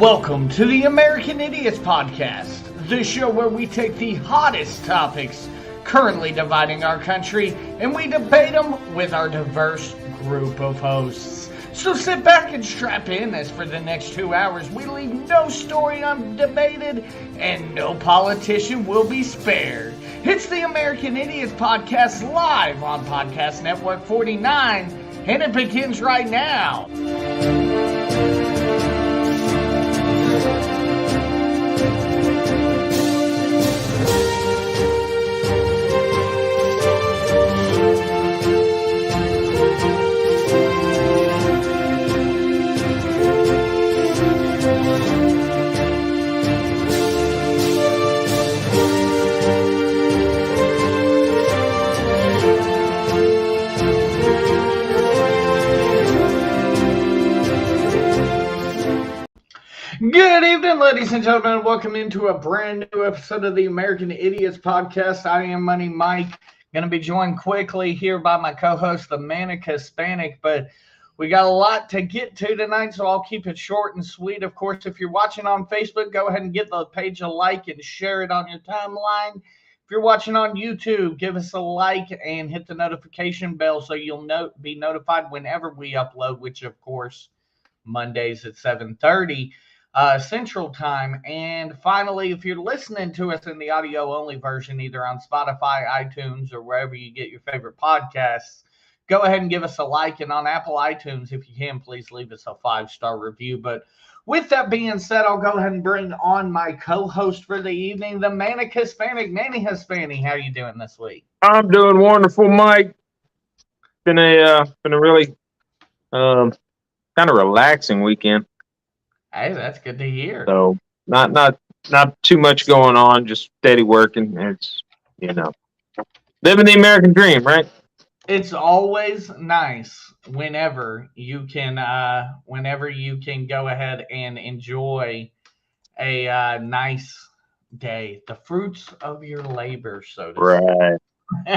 Welcome to the American Idiots Podcast, the show where we take the hottest topics currently dividing our country and we debate them with our diverse group of hosts. So sit back and strap in, as for the next 2 hours we leave no story undebated and no politician will be spared. It's the American Idiots Podcast live on Podcast Network 49, and it begins right now. Good evening, ladies and gentlemen. Welcome into a brand new episode of the American Idiots Podcast. I am Money Mike. Going to be joined quickly here by my co-host, the Manic Hispanic, but we got a lot to get to tonight, so I'll keep it short and sweet. Of course, if you're watching on Facebook, go ahead and give the page a like and share it on your timeline. If you're watching on YouTube, give us a like and hit the notification bell so you'll be notified whenever we upload, which, of course, Mondays at 7:30. Central Time. And finally, if you're listening to us in the audio-only version, either on Spotify, iTunes, or wherever you get your favorite podcasts, go ahead and give us a like. And on Apple iTunes, if you can, please leave us a 5-star review. But with that being said, I'll go ahead and bring on my co-host for the evening, the Manic Hispanic. Manny Hispanic, how are you doing this week? I'm doing wonderful, Mike. Been a really kind of relaxing weekend. Hey, that's good to hear. So not too much going on, just steady working. It's, living the American dream, right? It's always nice whenever you can go ahead and enjoy a nice day, the fruits of your labor, so to speak.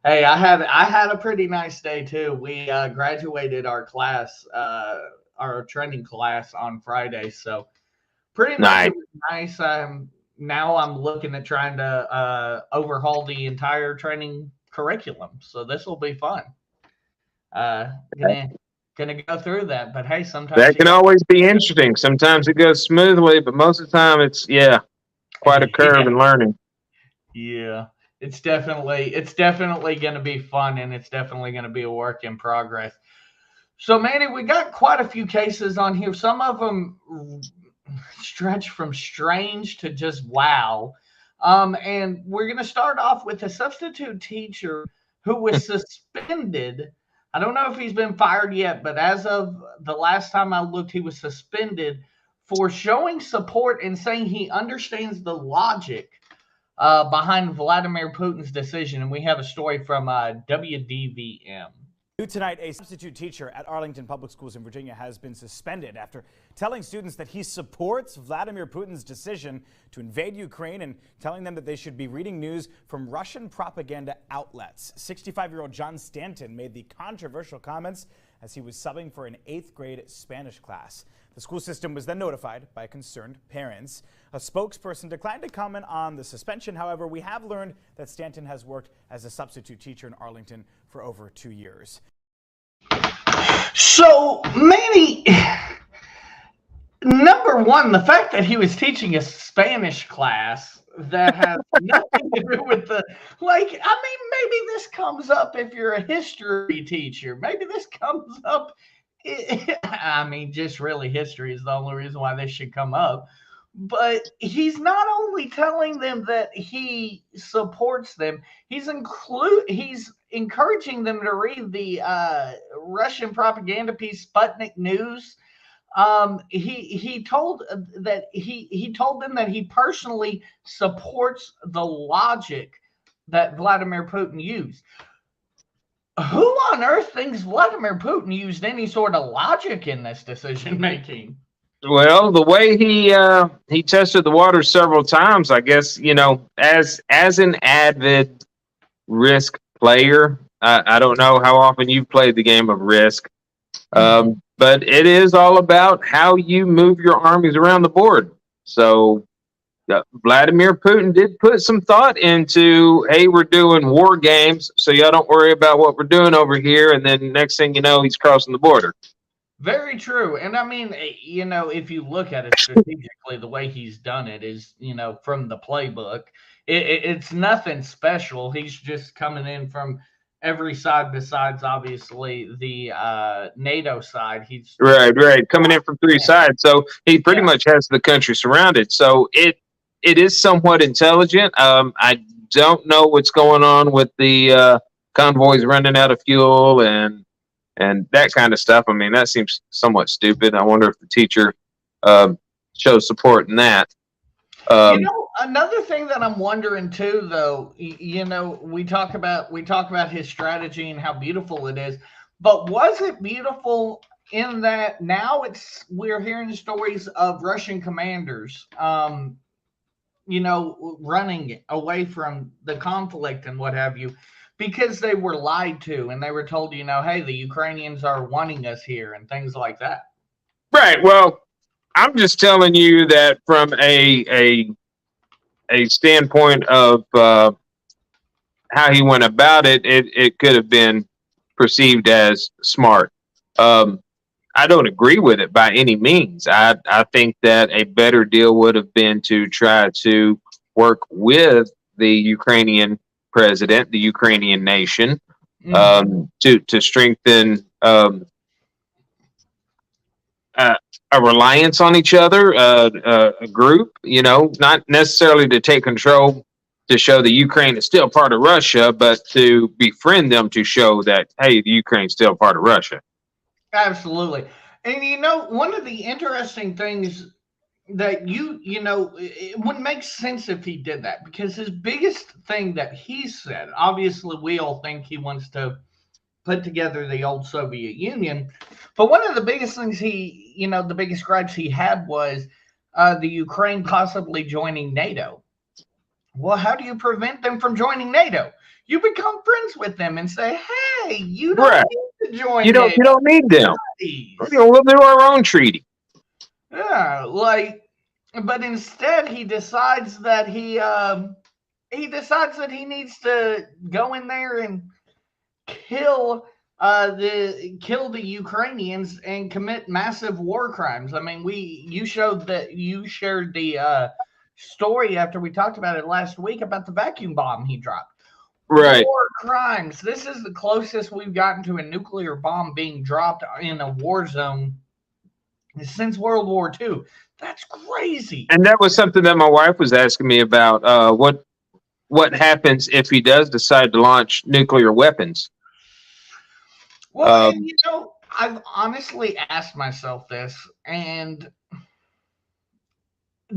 Hey, I had a pretty nice day too. We graduated our class, our training class on Friday, so pretty much nice. Now I'm looking at trying to overhaul the entire training curriculum, so this will be fun. Gonna go through that, but hey, sometimes that can always be interesting. Sometimes it goes smoothly, but most of the time it's quite a curve in learning. Yeah, it's definitely going to be fun, and it's definitely going to be a work in progress. So, Manny, we got quite a few cases on here. Some of them stretch from strange to just wow. And we're going to start off with a substitute teacher who was suspended. I don't know if he's been fired yet, but as of the last time I looked, he was suspended for showing support and saying he understands the logic behind Vladimir Putin's decision. And we have a story from WDVM. New tonight, a substitute teacher at Arlington Public Schools in Virginia has been suspended after telling students that he supports Vladimir Putin's decision to invade Ukraine and telling them that they should be reading news from Russian propaganda outlets. 65-year-old John Stanton made the controversial comments as he was subbing for an 8th grade Spanish class. The school system was then notified by concerned parents. A spokesperson declined to comment on the suspension. However, we have learned that Stanton has worked as a substitute teacher in Arlington for over 2 years. So, Manny, number one, the fact that he was teaching a Spanish class that has nothing to do with maybe this comes up if you're a history teacher. Maybe this comes up. Just really history is the only reason why this should come up. But he's not only telling them that he supports them, he's encouraging them to read the Russian propaganda piece Sputnik News. He told them that he personally supports the logic that Vladimir Putin used. Who on earth thinks Vladimir Putin used any sort of logic in this decision making? Well, the way he tested the waters several times, I guess, as an avid Risk player, I don't know how often you've played the game of Risk, but but it is all about how you move your armies around the board. So Vladimir Putin did put some thought into, hey, we're doing war games, so y'all don't worry about what we're doing over here. And then next thing you know, he's crossing the border. Very true. And I mean, if you look at it strategically, the way he's done it is, from the playbook. It's nothing special. He's just coming in from every side besides, obviously, the NATO side. He's right, coming in from three sides. So he pretty much has the country surrounded. So it is somewhat intelligent. I don't know what's going on with the convoys running out of fuel and that kind of stuff. I mean, that seems somewhat stupid. I wonder if the teacher shows support in that. Another thing that I'm wondering too, though, we talk about his strategy and how beautiful it is, but was it beautiful in that now we're hearing stories of Russian commanders, running away from the conflict and what have you, because they were lied to and they were told, hey, the Ukrainians are wanting us here and things like that. Right. Well, I'm just telling you that from a standpoint of how he went about it, it could have been perceived as smart. I don't agree with it by any means. I think that a better deal would have been to try to work with the Ukrainian president, the Ukrainian nation, to strengthen a reliance on each other, a group, not necessarily to take control to show that Ukraine is still part of Russia, but to befriend them to show that, hey, the Ukraine's still part of Russia. Absolutely. And, one of the interesting things that it wouldn't make sense if he did that, because his biggest thing that he said, obviously we all think he wants to put together the old Soviet Union, but one of the biggest things the biggest gripes he had was the Ukraine possibly joining NATO. Well, how do you prevent them from joining NATO? You become friends with them and say, hey, you don't need to join NATO. You don't need them. We'll do our own treaty. Yeah, but instead he decides that he needs to go in there and kill the Ukrainians and commit massive war crimes. I mean, you shared the story after we talked about it last week about the vacuum bomb he dropped. Right. War crimes. This is the closest we've gotten to a nuclear bomb being dropped in a war zone since World War II. That's crazy. And that was something that my wife was asking me about. What happens if he does decide to launch nuclear weapons? Well, I've honestly asked myself this, and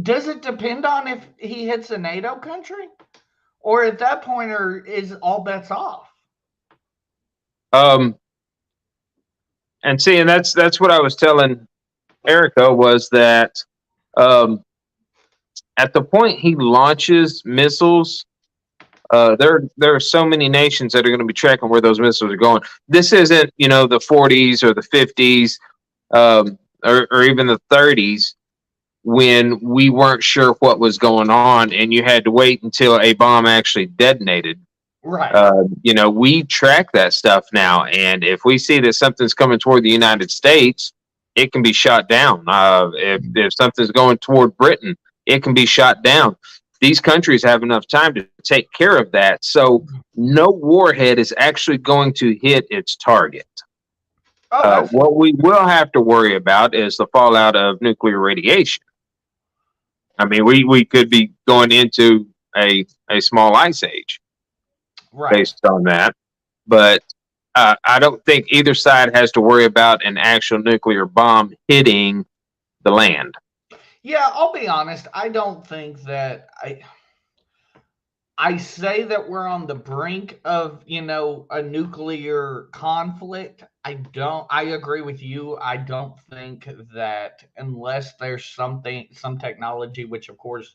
does it depend on if he hits a NATO country? Or at that point, is all bets off? And see, and that's what I was telling Erica, was that at the point he launches missiles, there are so many nations that are going to be tracking where those missiles are going. This isn't, the 40s or the 50s or even the 30s when we weren't sure what was going on and you had to wait until a bomb actually detonated. Right. We track that stuff now, and if we see that something's coming toward the United States, it can be shot down. If something's going toward Britain, it can be shot down. These countries have enough time to take care of that. So no warhead is actually going to hit its target. What we will have to worry about is the fallout of nuclear radiation. I mean, we could be going into a small ice age based on that. But I don't think either side has to worry about an actual nuclear bomb hitting the land. Yeah, I'll be honest. I don't think that I say that we're on the brink of, a nuclear conflict. I agree with you. I don't think that unless there's some technology, which of course,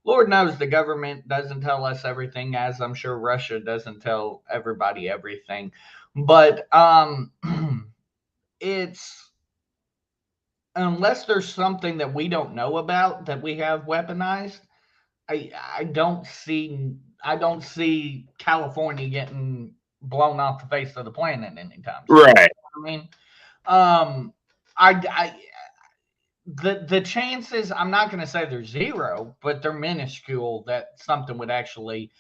Lord knows the government doesn't tell us everything, as I'm sure Russia doesn't tell everybody everything. But unless there's something that we don't know about that we have weaponized, I don't see California getting blown off the face of the planet anytime soon. Right. I mean, um, I the chances, I'm not going to say they're zero, but they're minuscule that something would actually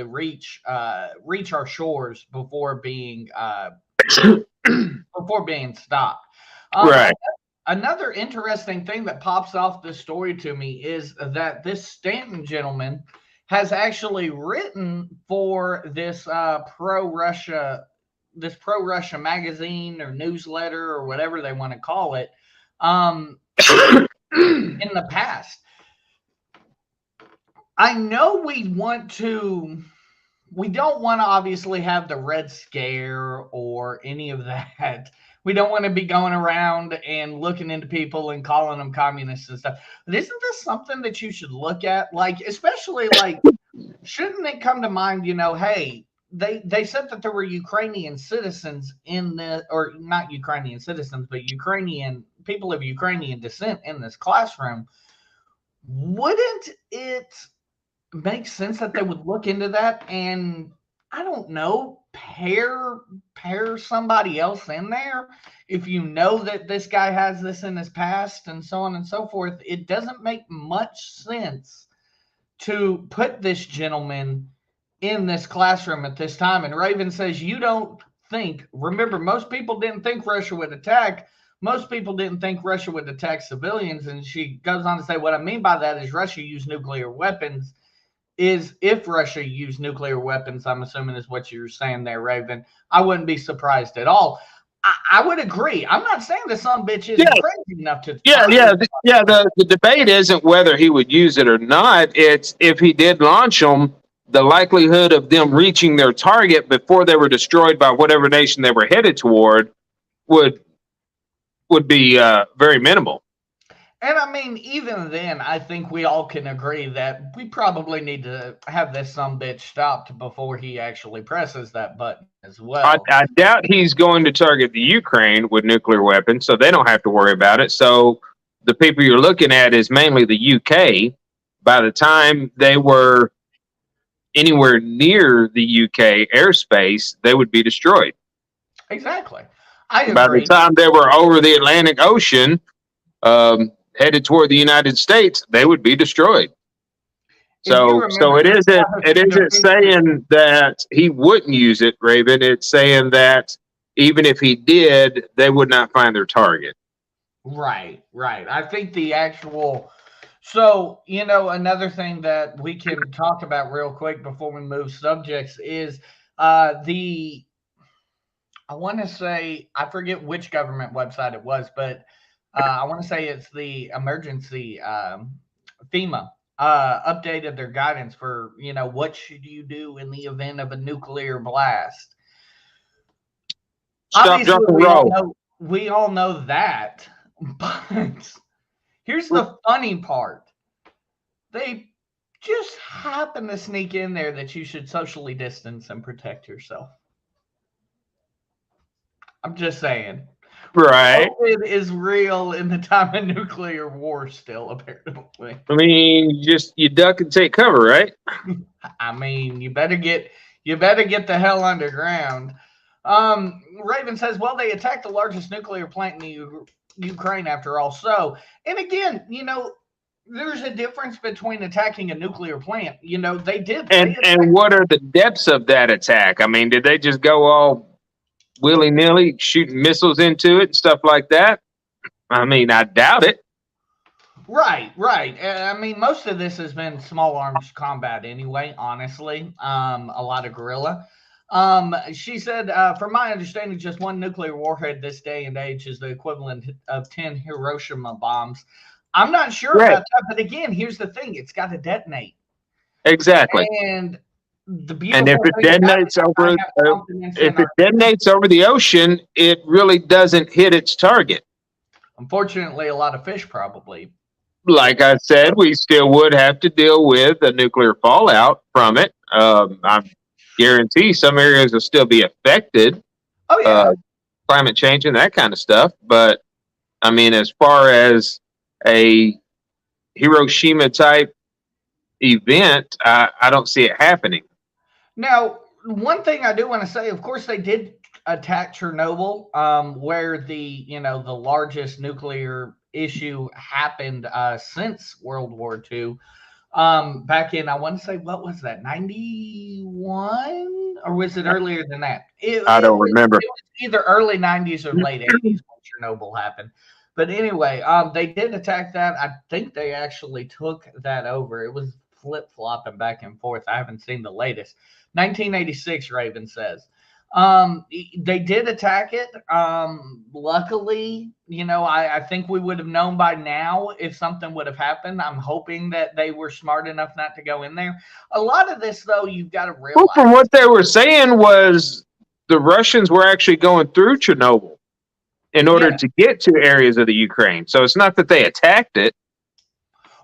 reach our shores before being stopped. Right. Another interesting thing that pops off this story to me is that this Stanton gentleman has actually written for this pro-Russia magazine or newsletter or whatever they want to call it in the past. I know we don't want to obviously have the Red Scare or any of that. We don't want to be going around and looking into people and calling them communists and stuff. But isn't this something that you should look at? Like, especially like, shouldn't it come to mind, hey, they said that there were Ukrainian citizens or not Ukrainian citizens, but Ukrainian people of Ukrainian descent in this classroom. Wouldn't it make sense that they would look into that and, I don't know, pair somebody else in there? If you know that this guy has this in his past and so on and so forth, it doesn't make much sense to put this gentleman in this classroom at this time. And Raven says, you don't think, remember, most people didn't think Russia would attack. Most people didn't think Russia would attack civilians. And she goes on to say, what I mean by that is Russia used nuclear weapons. If Russia used nuclear weapons, I'm assuming is what you're saying there, Raven, I wouldn't be surprised at all. I would agree. I'm not saying the son bitch isn't crazy enough to. The debate isn't whether he would use it or not. It's if he did launch them, the likelihood of them reaching their target before they were destroyed by whatever nation they were headed toward would be very minimal. And I mean, even then, I think we all can agree that we probably need to have this sumbitch stopped before he actually presses that button as well. I doubt he's going to target the Ukraine with nuclear weapons, so they don't have to worry about it. So the people you're looking at is mainly the UK. By the time they were anywhere near the UK airspace, they would be destroyed. Exactly. I agree. By the time they were over the Atlantic Ocean, headed toward the United States, they would be destroyed. So it isn't saying that he wouldn't use it, Raven. It's saying that even if he did, they would not find their target. Right. I think the actual. So, another thing that we can talk about real quick before we move subjects is I want to say, I forget which government website it was, but I want to say it's the emergency FEMA updated their guidance for, what should you do in the event of a nuclear blast? Stop, drop, and roll. We all know that, but here's the funny part. They just happen to sneak in there that you should socially distance and protect yourself. I'm just saying. Right. COVID is real in the time of nuclear war still, apparently. I mean, you duck and take cover, right? I mean, you better get the hell underground. Raven says, well, they attacked the largest nuclear plant in Ukraine after all. So, and again, there's a difference between attacking a nuclear plant. They did. And what are the depths of that attack? I mean, did they just go all willy-nilly shooting missiles into it and stuff like that? I mean, I doubt it. Right. I mean, most of this has been small arms combat anyway, honestly. A lot of guerrilla. She said, from my understanding, just one nuclear warhead this day and age is the equivalent of 10 Hiroshima bombs. I'm not sure about that, but again, here's the thing. It's got to detonate. Exactly. And if it detonates over the ocean, it really doesn't hit its target. Unfortunately, a lot of fish probably. Like I said, we still would have to deal with the nuclear fallout from it. I guarantee some areas will still be affected. Oh yeah, climate change and that kind of stuff. But I mean, as far as a Hiroshima type event, I don't see it happening. Now, one thing I do want to say, of course, they did attack Chernobyl, where the largest nuclear issue happened since World War II. Back in, I want to say, what was that, 91? Or was it earlier than that? I don't remember. It was either early 90s or late 80s when Chernobyl happened. But anyway, they did attack that. I think they actually took that over. It was flip-flopping back and forth. I haven't seen the latest. 1986, Raven says. They did attack it. Luckily, I think we would have known by now if something would have happened. I'm hoping that they were smart enough not to go in there. A lot of this, though, you've got to realize. Well, from what they were saying was the Russians were actually going through Chernobyl in order to get to areas of the Ukraine. So it's not that they attacked it.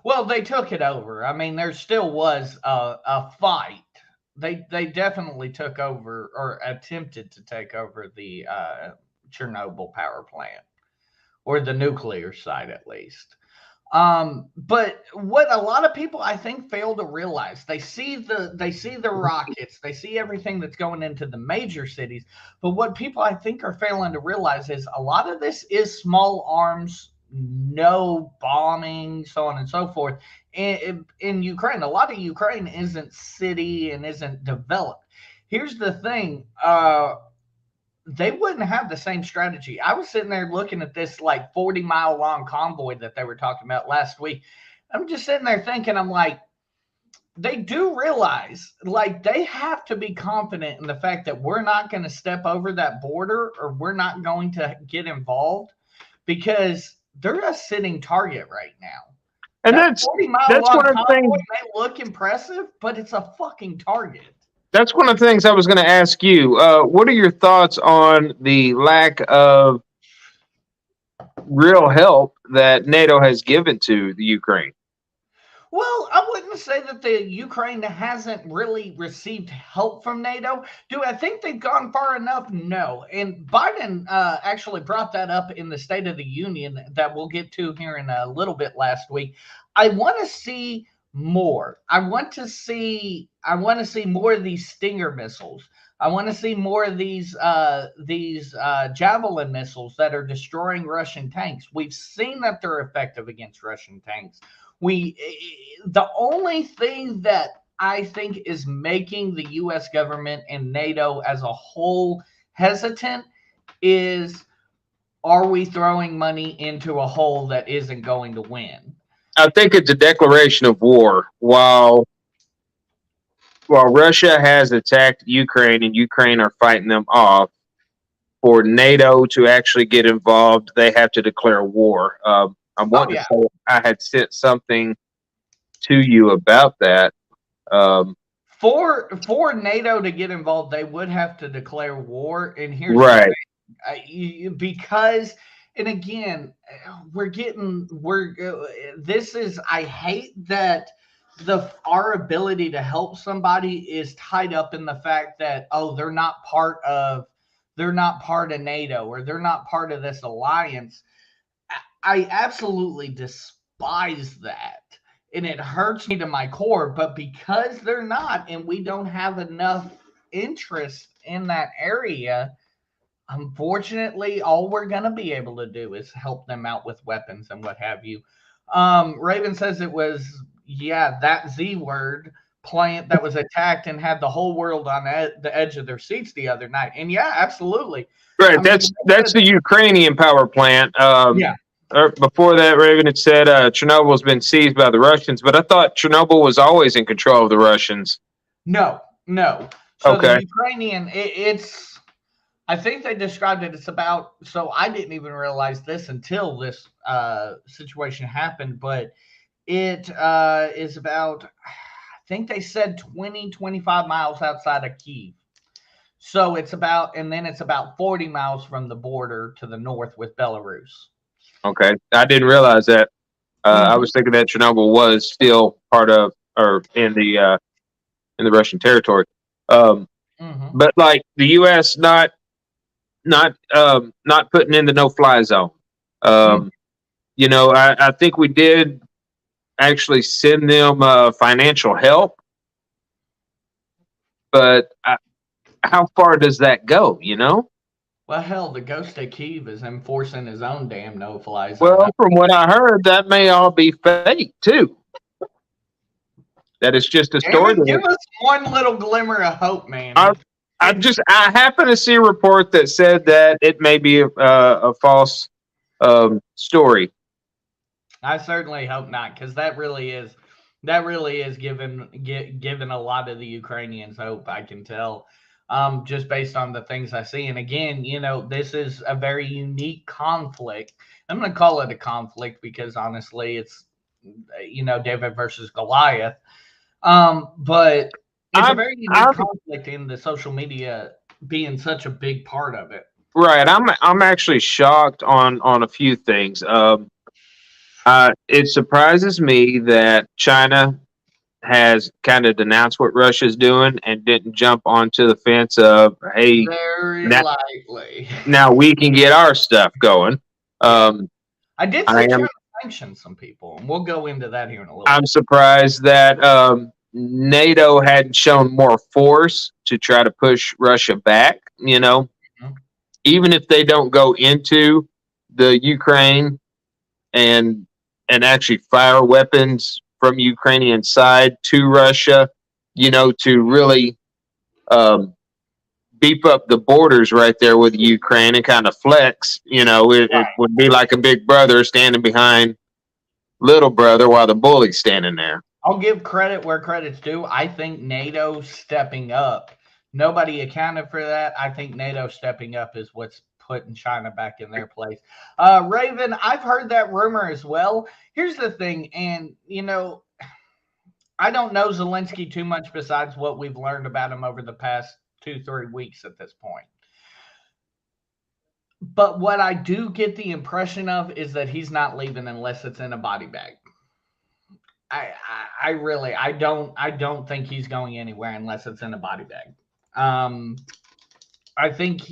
Well, they took it over. I mean, there still was a fight. They definitely took over or attempted to take over the Chernobyl power plant, or the nuclear site at least. But what a lot of people, I think, fail to realize, they see the rockets, they see everything that's going into the major cities. But what people, I think, are failing to realize is a lot of this is small arms, no bombing, so on and so forth. In Ukraine, a lot of Ukraine isn't city and isn't developed. Here's the thing. They wouldn't have the same strategy. I was sitting there looking at this like 40-mile long convoy that they were talking about last week. I'm just sitting there thinking, I'm like, they do realize, like, they have to be confident in the fact that we're not going to step over that border, or we're not going to get involved, because they're a sitting target right now. And that's 40-mile long convoy may look impressive, but it's a fucking target. That's one of the things I was going to ask you. What are your thoughts on the lack of real help that NATO has given to the Ukraine? Well, I wouldn't say that the Ukraine hasn't really received help from NATO. Do I think they've gone far enough? No. And Biden actually brought that up in the State of the Union that we'll get to here in a little bit last week. I want to see more. I want to see more of these Stinger missiles. I want to see more of these Javelin missiles that are destroying Russian tanks. We've seen that they're effective against Russian tanks. The only thing that I think is making the U.S. government and NATO as a whole hesitant is, are we throwing money into a hole that isn't going to win? I think it's a declaration of war. While Russia has attacked Ukraine and Ukraine are fighting them off, for NATO to actually get involved, they have to declare war. I want to say I had sent something to you about that. For NATO to get involved, they would have to declare war. And here's right. Because, and again, I hate that our ability to help somebody is tied up in the fact that, oh, they're not part of NATO, or they're not part of this alliance. I absolutely despise that, and it hurts me to my core. But because they're not, and we don't have enough interest in that area, unfortunately, all we're going to be able to do is help them out with weapons and what have you. Raven says it was, that Z word plant that was attacked and had the whole world on the edge of their seats the other night. And absolutely. Right. I mean, that's the Ukrainian power plant. Before that, Raven had said Chernobyl's been seized by the Russians, but I thought Chernobyl was always in control of the Russians. No. So the Ukrainian, I think they described it, it's about, so I didn't even realize this until this situation happened, but it is about, I think they said 25 miles outside of Kyiv. So it's about 40 miles from the border to the north with Belarus. Okay. I didn't realize that. I was thinking that Chernobyl was still part of, or in the Russian territory. But like the U.S. not putting in the no-fly zone. I think we did actually send them financial help, but how far does that go? Well, hell, the ghost of Kiev is enforcing his own damn no-fly zone. Well, from what I heard, that may all be fake too. That it's just a story. Give us one little glimmer of hope, man. I happen to see a report that said that it may be a false story. I certainly hope not, because that really is giving a lot of the Ukrainians hope. I can tell, just based on the things I see. And again, this is a very unique conflict. I'm going to call it a conflict because honestly, it's David versus Goliath. But it's a very unique conflict in the social media being such a big part of it. Right. I'm actually shocked on a few things. It surprises me that China has kind of denounced what Russia's doing and didn't jump onto the fence of, hey, lightly. Now we can get our stuff going. I did say China sanctioned some people, and we'll go into that here in a little bit. I'm surprised that NATO hadn't shown more force to try to push Russia back. Even if they don't go into the Ukraine and actually fire weapons from Ukrainian side to Russia, to really beef up the borders right there with Ukraine and kind of flex. It would be like a big brother standing behind little brother while the bully's standing there. I'll give credit where credit's due. I think NATO stepping up. Nobody accounted for that. I think NATO stepping up is what's putting China back in their place. Raven, I've heard that rumor as well. Here's the thing, and I don't know Zelensky too much besides what we've learned about him over the past 2-3 weeks at this point. But what I do get the impression of is that he's not leaving unless it's in a body bag. I really don't think he's going anywhere unless it's in a body bag. I think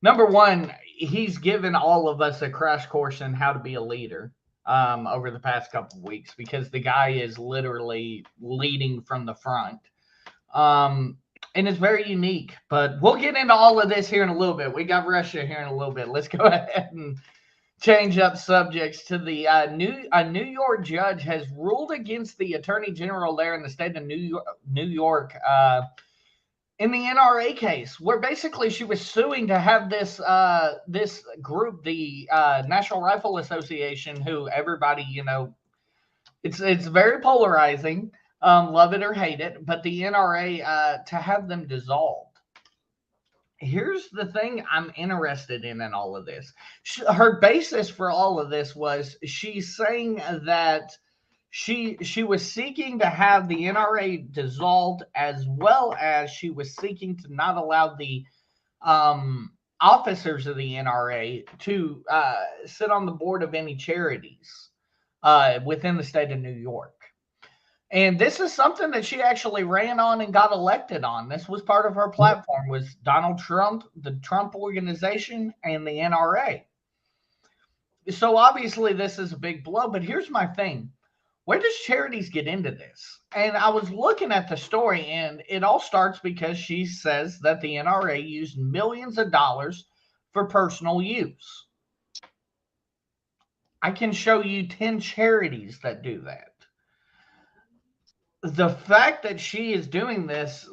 number one, he's given all of us a crash course in how to be a leader over the past couple of weeks, because the guy is literally leading from the front. And it's very unique, but we'll get into all of this here in a little bit. We got Russia here in a little bit. Let's go ahead and change up subjects to the a New York judge has ruled against the attorney general there in the state of New York in the NRA case, where basically she was suing to have this group, the National Rifle Association, who everybody, it's very polarizing. Love it or hate it, but the NRA to have them dissolved. Here's the thing I'm interested in all of this. Her basis for all of this was she's saying that she was seeking to have the NRA dissolved, as well as she was seeking to not allow the officers of the NRA to sit on the board of any charities within the state of New York. And this is something that she actually ran on and got elected on. This was part of her platform, was Donald Trump, the Trump Organization, and the NRA. So obviously this is a big blow, but here's my thing. Where does charities get into this? And I was looking at the story, and it all starts because she says that the NRA used millions of dollars for personal use. I can show you 10 charities that do that. The fact that she is doing this,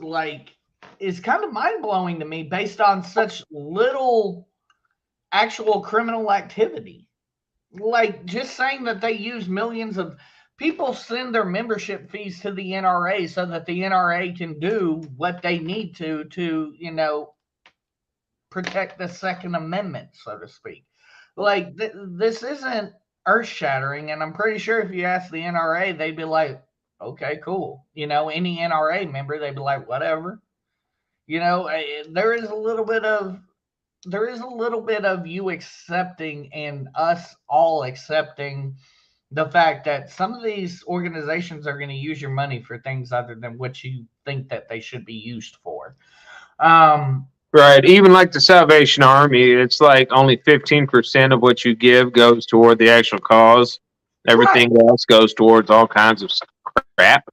is kind of mind-blowing to me based on such little actual criminal activity. Just saying that they use millions of people send their membership fees to the NRA so that the NRA can do what they need to protect the Second Amendment, so to speak. This isn't earth-shattering, and I'm pretty sure if you ask the NRA, they'd be like, okay, cool. Any NRA member, they'd be like, whatever. There is a little bit of you accepting and us all accepting the fact that some of these organizations are going to use your money for things other than what you think that they should be used for. Right. Even like the Salvation Army, it's like only 15% of what you give goes toward the actual cause. Right. Everything else goes towards all kinds of crap, Do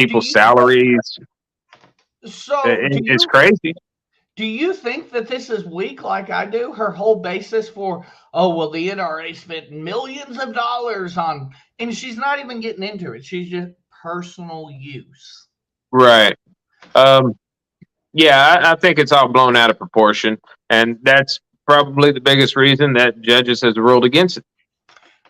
people's you salaries. so do It's you crazy. do you think that this is weak like I do? Her whole basis for, oh, well, the NRA spent millions of dollars on, and she's not even getting into it. She's just personal use. Right. Um, yeah, I think it's all blown out of proportion. And that's probably the biggest reason that judges has ruled against it.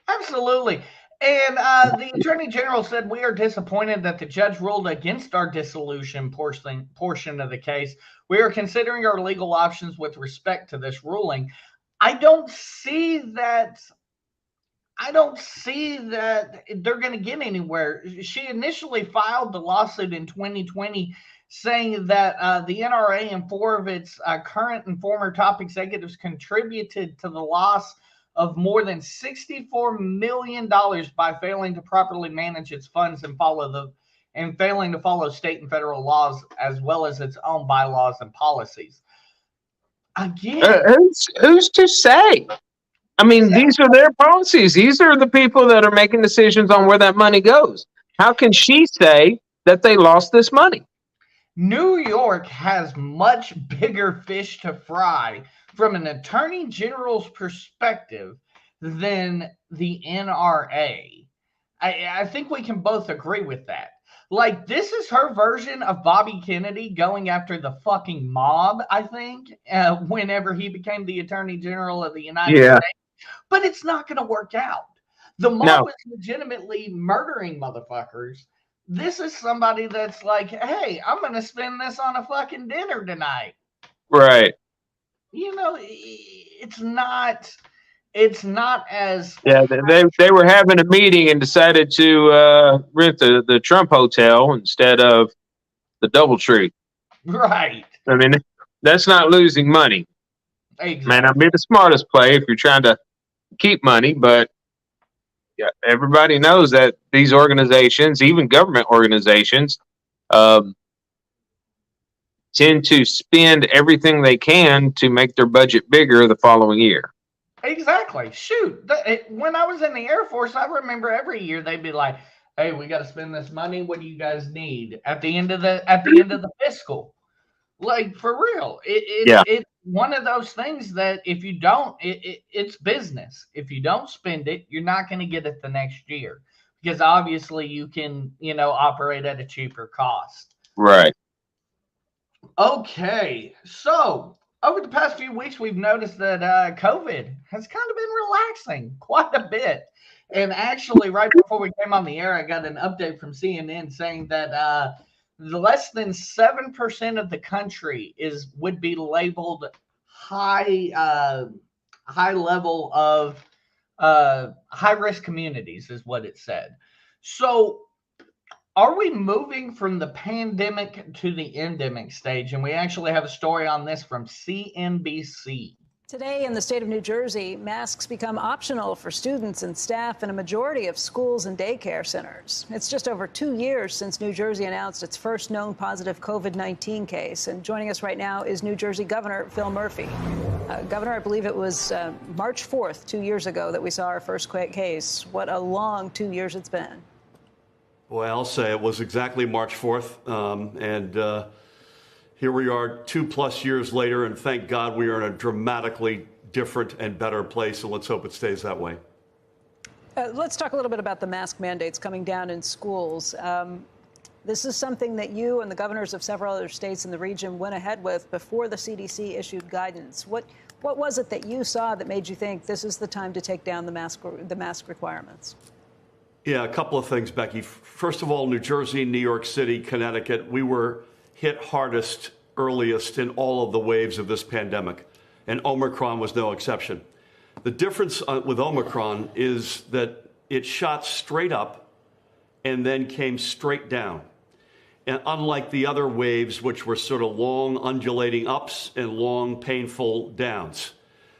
Absolutely. And the attorney general said, we are disappointed that the judge ruled against our dissolution portion of the case. We are considering our legal options with respect to this ruling. I don't see that. I don't see that they're going to get anywhere. She initially filed the lawsuit in 2020 saying that the NRA and four of its current and former top executives contributed to the loss of more than $64 million by failing to properly manage its funds and failing to follow state and federal laws as well as its own bylaws and policies. Again, Who's to say? I mean, exactly. these are their policies. These are the people that are making decisions on where that money goes. How can she say that they lost this money? New York has much bigger fish to fry from an attorney general's perspective than the NRA. I think we can both agree with that. Like, this is her version of Bobby Kennedy going after the fucking mob, I think, whenever he became the attorney general of the United Yeah. States. But it's not going to work out. The mob No. was legitimately murdering motherfuckers. This is somebody that's like, hey, I'm going to spend this on a fucking dinner tonight. Right. You know, it's not as Yeah. They were having a meeting and decided to rent the Trump Hotel instead of the DoubleTree. right. I mean, that's not losing money. Exactly. Man, I'd be the smartest play if you're trying to keep money, but yeah, everybody knows that these organizations, even government organizations, um, tend to spend everything they can to make their budget bigger the following year. Exactly. Shoot. When I was in the Air Force, I remember every year they'd be like, hey, we got to spend this money. What do you guys need at the end of the fiscal? Like, for real. Yeah. It's one of those things that if you don't, it's business. If you don't spend it, you're not going to get it the next year because obviously you can, operate at a cheaper cost. Right. Okay. So over the past few weeks, we've noticed that COVID has kind of been relaxing quite a bit. And actually, right before we came on the air, I got an update from CNN saying that less than 7% of the country would be labeled high level of high risk communities, is what it said. So are we moving from the pandemic to the endemic stage? And we actually have a story on this from CNBC. Today in the state of New Jersey, masks become optional for students and staff in a majority of schools and daycare centers. It's just over 2 years since New Jersey announced its first known positive COVID-19 case. And joining us right now is New Jersey Governor Phil Murphy. Governor, I believe it was March 4th, 2 years ago, that we saw our first case. What a long 2 years it's been. Well, I'll say it was exactly March 4th. Here we are 2+ years later, and thank God we are in a dramatically different and better place, and let's hope it stays that way. Let's talk a little bit about the mask mandates coming down in schools. This is something that you and the governors of several other states in the region went ahead with before the CDC issued guidance. What was it that you saw that made you think this is the time to take down the mask requirements? Yeah, a couple of things, Becky. First of all, New Jersey, New York City, Connecticut, we were hit hardest, earliest in all of the waves of this pandemic, and Omicron was no exception. The difference with Omicron is that it shot straight up and then came straight down. And unlike the other waves, which were sort of long, undulating ups and long, painful downs,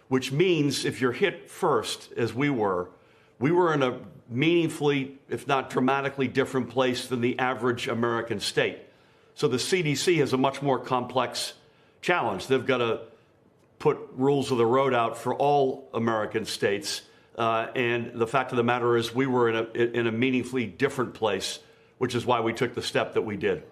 which means if you're hit first, as we were in a meaningfully, if not dramatically different place than the average American state. So the CDC has a much more complex challenge. They've got to put rules of the road out for all American states. And the fact of the matter is we were in a meaningfully different place, which is why we took the step that we did.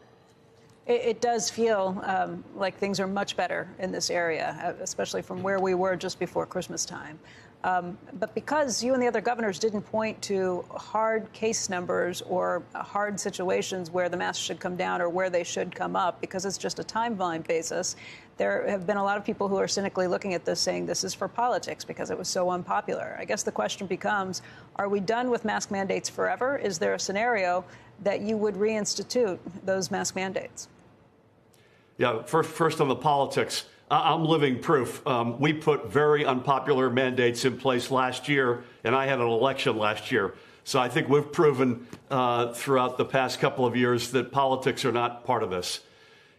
It does feel like things are much better in this area, especially from where we were just before Christmas time. But because you and the other governors didn't point to hard case numbers or hard situations where the masks should come down or where they should come up, because it's just a timeline basis, there have been a lot of people who are cynically looking at this saying this is for politics because it was so unpopular. I guess the question becomes, are we done with mask mandates forever? Is there a scenario that you would reinstitute those mask mandates? Yeah, first on the politics. I'm living proof. We put very unpopular mandates in place last year, and I had an election last year. So I think we've proven throughout the past couple of years that politics are not part of this.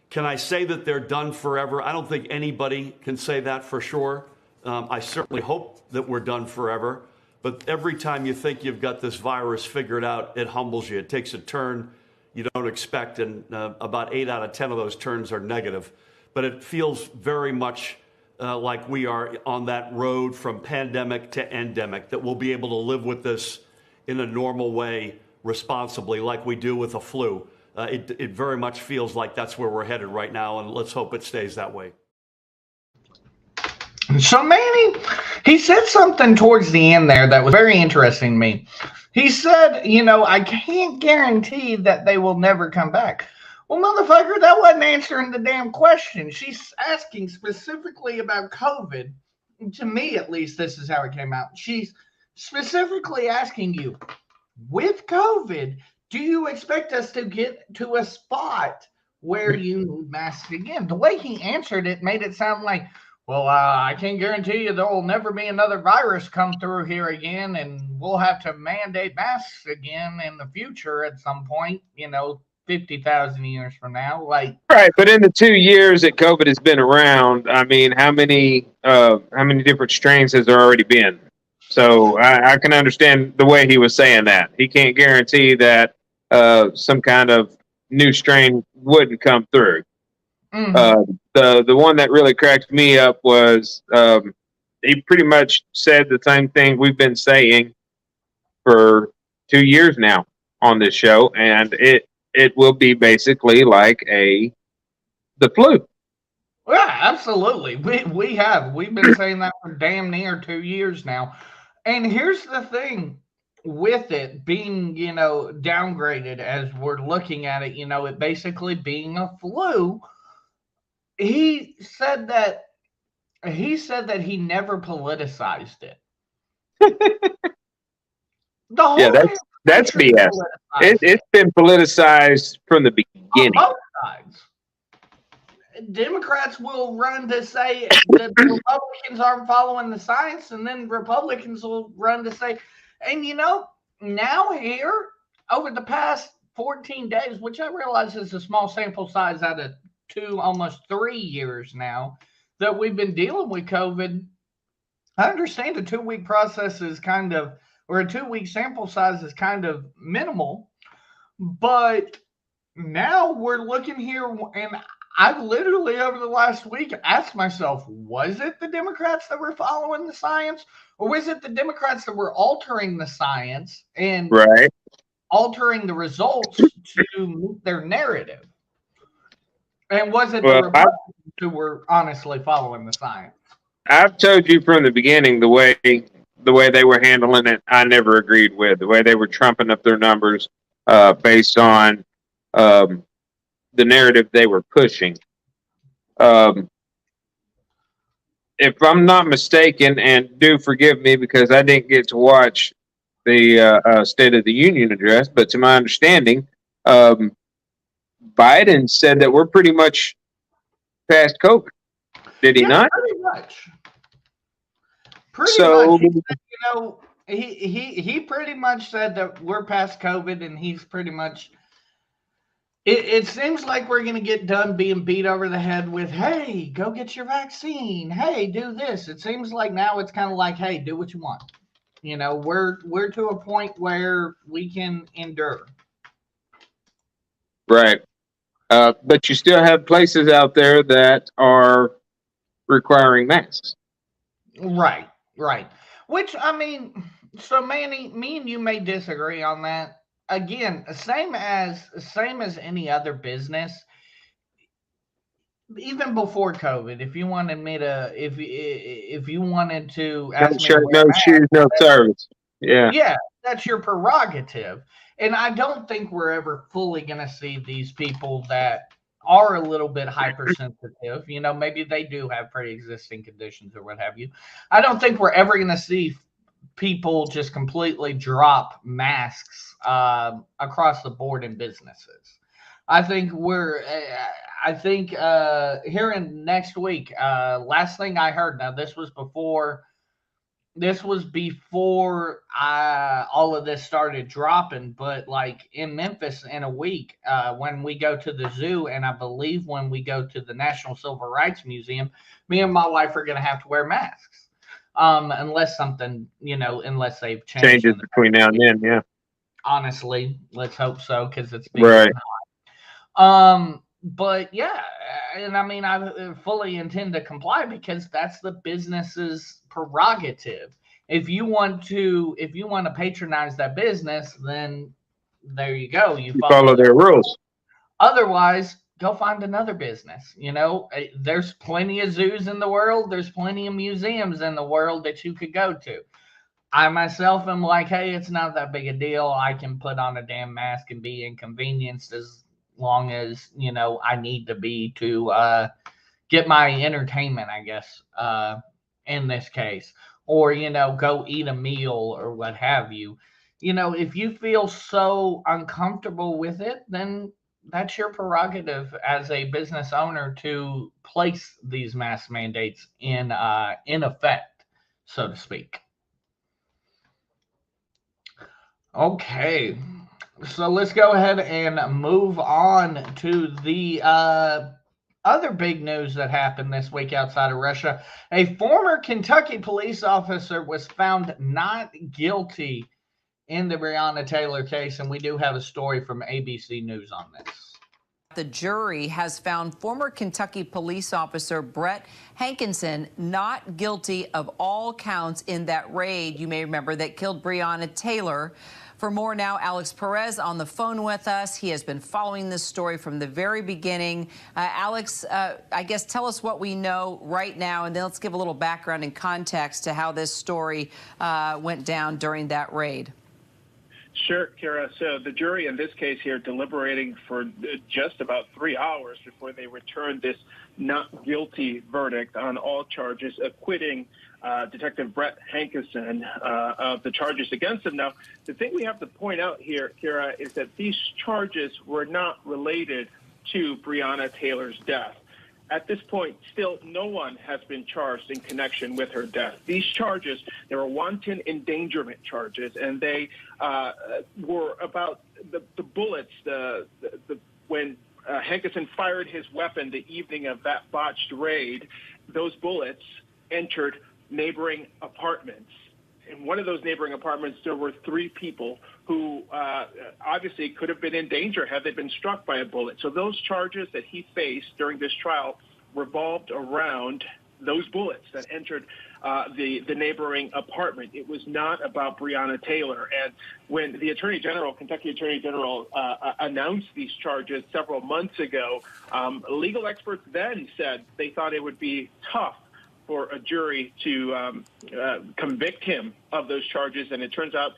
Can I say that they're done forever? I don't think anybody can say that for sure. I certainly hope that we're done forever. But every time you think you've got this virus figured out, it humbles you. It takes a turn you don't expect, and about 8 out of 10 of those turns are negative. But it feels very much like we are on that road from pandemic to endemic, that we'll be able to live with this in a normal way, responsibly, like we do with a flu. It very much feels like that's where we're headed right now, and let's hope it stays that way. So Manny, he said something towards the end there that was very interesting to me. He said, I can't guarantee that they will never come back. Well, motherfucker, that wasn't answering the damn question. She's asking specifically about COVID. To me, at least, this is how it came out. She's specifically asking you, with COVID, do you expect us to get to a spot where you need masks again? The way he answered it made it sound like, well, I can guarantee you there will never be another virus come through here again, and we'll have to mandate masks again in the future at some point, 50,000 years from now. Right, but in the 2 years that COVID has been around, I mean, how many different strains has there already been? So I can understand the way he was saying that. He can't guarantee that some kind of new strain wouldn't come through. Mm-hmm. The one that really cracked me up was he pretty much said the same thing we've been saying for 2 years now on this show, and it will be basically like the flu. Yeah, absolutely. We've been saying that for damn near 2 years now. And here's the thing with it being, downgraded as we're looking at it, it basically being a flu. He said that he never politicized it. That's BS. It's been politicized from the beginning. On both sides. Democrats will run to say that Republicans aren't following the science, and then Republicans will run to say, and now here over the past 14 days, which I realize is a small sample size out of 2, almost 3 years now that we've been dealing with COVID. I understand a 2-week process is or a 2-week sample size is kind of minimal, but now we're looking here, and I've literally over the last week asked myself, was it the Democrats that were following the science, or was it the Democrats that were altering the science and altering the results to meet their narrative? And was it the Republicans who were honestly following the science? I've told you from the beginning the way they were handling it, I never agreed with. The way they were trumping up their numbers based on the narrative they were pushing. If I'm not mistaken, and do forgive me because I didn't get to watch the State of the Union address, but to my understanding, Biden said that we're pretty much past COVID. Did he not? Pretty much. He said, he pretty much said that we're past COVID, and he's pretty much. It seems like we're going to get done being beat over the head with, hey, go get your vaccine. Hey, do this. It seems like now it's kind of like, hey, do what you want. We're to a point where we can endure. Right. But you still have places out there that are requiring masks. Right, right. Which, I mean, so Manny, me and you may disagree on that. Again, same as any other business. Even before COVID, if you wanted me to, if you wanted to No ask me to shirt, wear no a mask, shoes, no service. Yeah. yeah, that's your prerogative. And I don't think we're ever fully going to see these people that are a little bit hypersensitive. You know, maybe they do have pre-existing conditions or what have you. I don't think we're ever going to see people just completely drop masks across the board in businesses. I think here in next week. Last thing I heard. Now this was before all of this started dropping, but like in Memphis in a week, when we go to the zoo, and I believe when we go to the National Civil Rights Museum, me and my wife are going to have to wear masks. Unless something, unless they've changed. Changes between now and then. Yeah. Honestly, let's hope so, because it's been Right. But yeah, and I mean, I fully intend to comply because that's the business's prerogative. If you want to patronize that business, then there you go. You You follow follow their rules. Otherwise, go find another business. There's plenty of zoos in the world. There's plenty of museums in the world that you could go to. I myself am like, hey, it's not that big a deal. I can put on a damn mask and be inconvenienced as long as, I need to be to get my entertainment, I guess, in this case. Or, go eat a meal or what have you. If you feel so uncomfortable with it, then that's your prerogative as a business owner to place these mask mandates in effect, so to speak. Okay, so let's go ahead and move on to the other big news that happened this week outside of Russia. A former Kentucky police officer was found not guilty in the Breonna Taylor case, and we do have a story from ABC News on this. The jury has found former Kentucky police officer Brett Hankinson not guilty of all counts in that raid, you may remember, that killed Breonna Taylor. For more now, Alex Perez on the phone with us. He has been following this story from the very beginning. Alex, I guess tell us what we know right now, and then let's give a little background and context to how this story went down during that raid. Sure, Kara. So the jury in this case here deliberating for just about 3 hours before they returned this not guilty verdict on all charges, acquitting Detective Brett Hankinson of the charges against him. Now, the thing we have to point out here, Kara, is that these charges were not related to Breonna Taylor's death. At this point, still no one has been charged in connection with her death. These charges, they were wanton endangerment charges, and they were about the bullets, when Hankinson fired his weapon the evening of that botched raid. Those bullets entered neighboring apartments. In one of those neighboring apartments, there were 3 people who obviously could have been in danger had they been struck by a bullet. So those charges that he faced during this trial revolved around those bullets that entered the neighboring apartment. It was not about Breonna Taylor. And when the Attorney General, Kentucky Attorney General, announced these charges several months ago, legal experts then said they thought it would be tough for a jury to convict him of those charges, and it turns out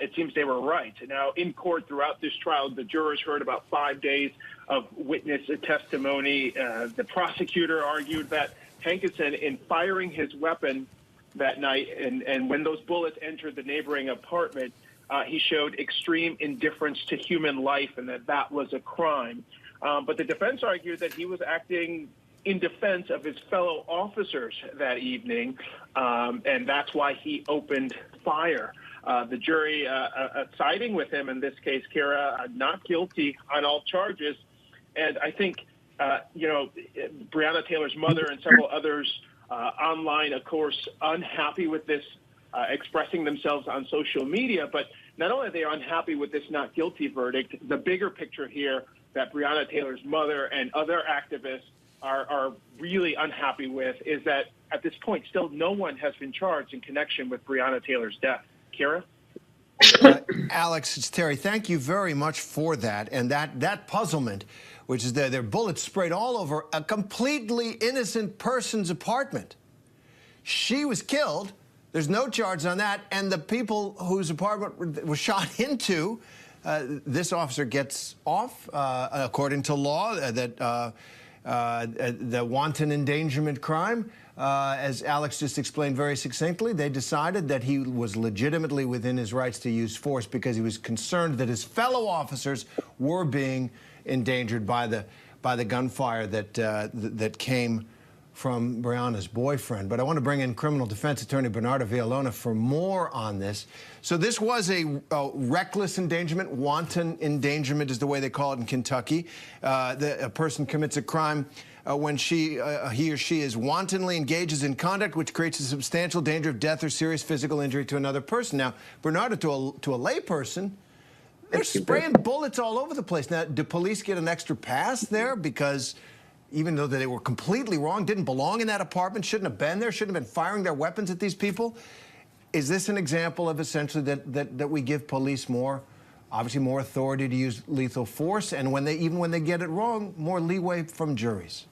it seems they were right. Now, in court throughout this trial, the jurors heard about 5 days of witness testimony. The prosecutor argued that Hankinson, in firing his weapon that night, and when those bullets entered the neighboring apartment, he showed extreme indifference to human life, and that was a crime. But the defense argued that he was acting in defense of his fellow officers that evening, and that's why he opened fire. The jury siding with him in this case, Kara, not guilty on all charges. And I think, Breonna Taylor's mother and several others online, of course, unhappy with this, expressing themselves on social media. But not only are they unhappy with this not guilty verdict, the bigger picture here that Breonna Taylor's mother and other activists are really unhappy with is that at this point, still no one has been charged in connection with Breonna Taylor's death. Kira? Alex, it's Terry. Thank you very much for that. And that puzzlement, which is their bullets sprayed all over a completely innocent person's apartment. She was killed. There's no charge on that. And the people whose apartment was shot into, this officer gets off, according to law, that the wanton endangerment crime. As Alex just explained very succinctly, they decided that he was legitimately within his rights to use force because he was concerned that his fellow officers were being endangered by the gunfire that came from Breonna's boyfriend. But I want to bring in criminal defense attorney Bernardo Villalona for more on this. So this was a reckless endangerment, wanton endangerment is the way they call it in Kentucky. A person commits a crime when he or she is wantonly engages in conduct which creates a substantial danger of death or serious physical injury to another person. Now, Bernardo, to a lay person, they're spraying bullets all over the place. Now, do police get an extra pass there because even though they were completely wrong, didn't belong in that apartment, shouldn't have been there, shouldn't have been firing their weapons at these people? Is this an example of essentially that we give police obviously more authority to use lethal force, and even when they get it wrong, more leeway from juries?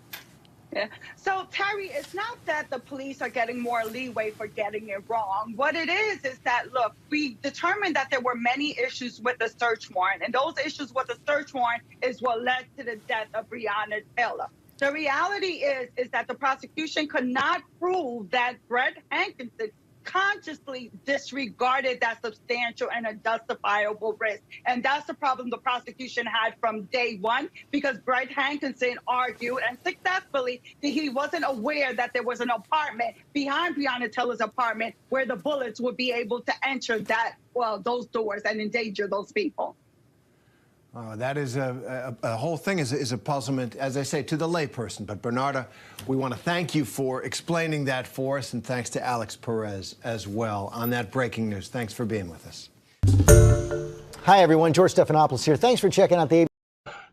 Yeah. So, Terry, it's not that the police are getting more leeway for getting it wrong. What it is that, look, we determined that there were many issues with the search warrant, and those issues with the search warrant is what led to the death of Breonna Taylor. The reality is that the prosecution could not prove that Brett Hankinson consciously disregarded that substantial and a justifiable risk. And that's the problem the prosecution had from day one, because Brett Hankinson argued, and successfully, that he wasn't aware that there was an apartment behind Breonna Taylor's apartment where the bullets would be able to enter those doors and endanger those people. That is a whole thing is a puzzlement, as I say, to the layperson. But Bernardo, we want to thank you for explaining that for us, and thanks to Alex Perez as well on that breaking news. Thanks for being with us. Hi, everyone. George Stephanopoulos here. Thanks for checking out the...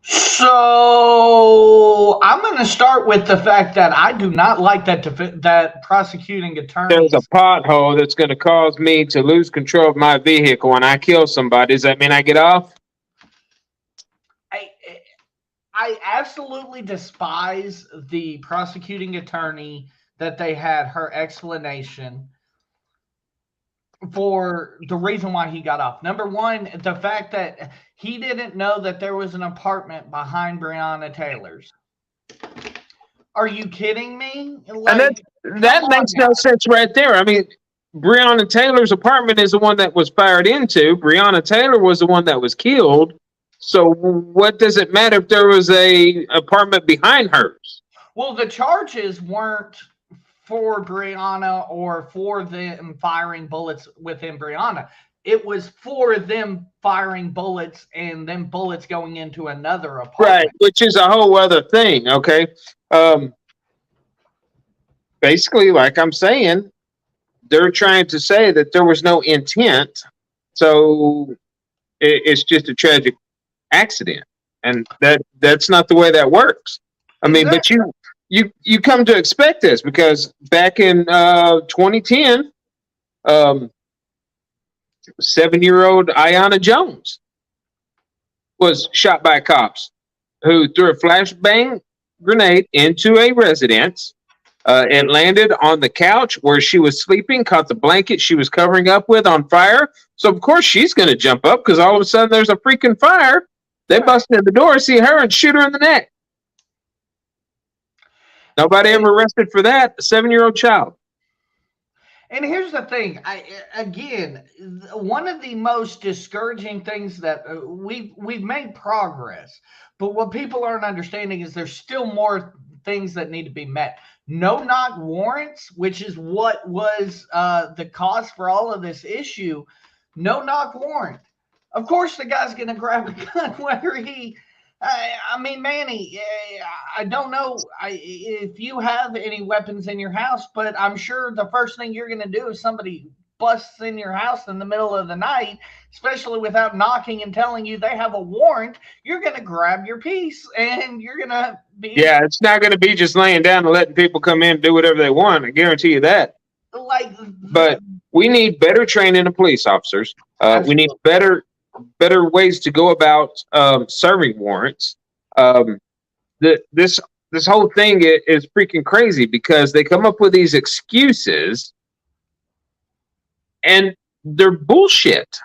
So I'm going to start with the fact that I do not like that prosecuting attorney. There's a pothole that's going to cause me to lose control of my vehicle when I kill somebody. Does that mean I get off? I absolutely despise the prosecuting attorney that they had her explanation for the reason why he got off. Number one, the fact that he didn't know that there was an apartment behind Breonna Taylor's. Are you kidding me? And that makes no sense right there. I mean, Breonna Taylor's apartment is the one that was fired into. Breonna Taylor was the one that was killed. So what does it matter if there was a apartment behind hers? Well, the charges weren't for Breonna or for them firing bullets within Breonna. It was for them firing bullets and them bullets going into another apartment. Right, which is a whole other thing, okay? Basically, like I'm saying, they're trying to say that there was no intent. So it's just a tragic accident, and that's not the way that works. I mean, but you come to expect this, because back in 2010, 7-year-old Aiyana Jones was shot by cops who threw a flashbang grenade into a residence. It landed on the couch where she was sleeping, caught the blanket she was covering up with on fire. So of course she's going to jump up, because all of a sudden there's a freaking fire. They bust in the door, see her, and shoot her in the neck. Nobody ever arrested for that. A 7-year-old child. And here's the thing. Again, one of the most discouraging things that we've made progress, but what people aren't understanding is there's still more things that need to be met. No-knock warrants, which is what was the cause for all of this issue. No-knock warrant. Of course, the guy's going to grab a gun, whether he, I mean, Manny, I don't know if you have any weapons in your house, but I'm sure the first thing you're going to do if somebody busts in your house in the middle of the night, especially without knocking and telling you they have a warrant, you're going to grab your piece and you're going to be. Yeah, it's not going to be just laying down and letting people come in and do whatever they want. I guarantee you that. But we need better training of police officers. We need better ways to go about serving warrants. This whole thing is freaking crazy because they come up with these excuses and they're bullshit.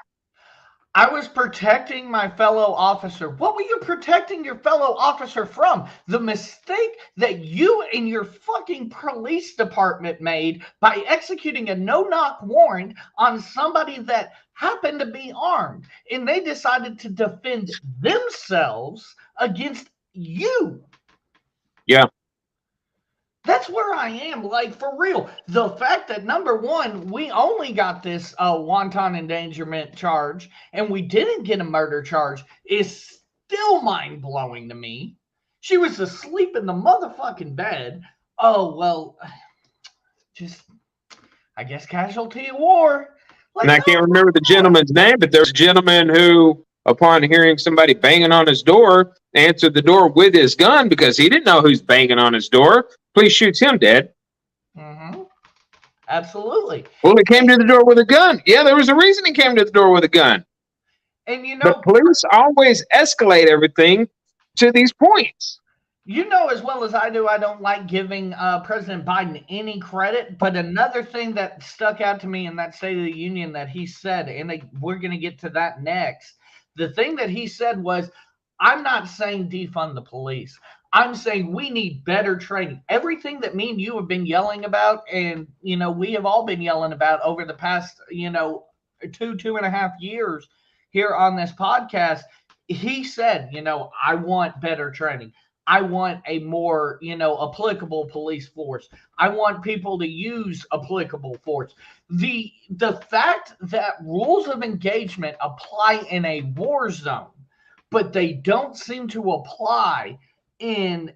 I was protecting my fellow officer. What were you protecting your fellow officer from? The mistake that you and your fucking police department made by executing a no-knock warrant on somebody that happened to be armed. And they decided to defend themselves against you. Yeah. That's where I am, like, for real. The fact that, number one, we only got this wanton endangerment charge and we didn't get a murder charge is still mind-blowing to me. She was asleep in the motherfucking bed. Oh, well, just, I guess, casualty of war. Like, and I can't remember the gentleman's name, but there's a gentleman who, upon hearing somebody banging on his door, answered the door with his gun because he didn't know who's banging on his door. Police shoots him dead. Mm-hmm. Absolutely. Well, he came to the door with a gun. Yeah, there was a reason he came to the door with a gun. And but police always escalate everything to these points. You know as well as I do, I don't like giving President Biden any credit. But another thing that stuck out to me in that State of the Union that he said, and we're going to get to that next, the thing that he said was, I'm not saying defund the police. I'm saying we need better training. Everything that me and you have been yelling about, and, we have all been yelling about over the past, 2.5 years here on this podcast, he said, I want better training. I want a more, applicable police force. I want people to use applicable force. The fact that rules of engagement apply in a war zone, but they don't seem to apply in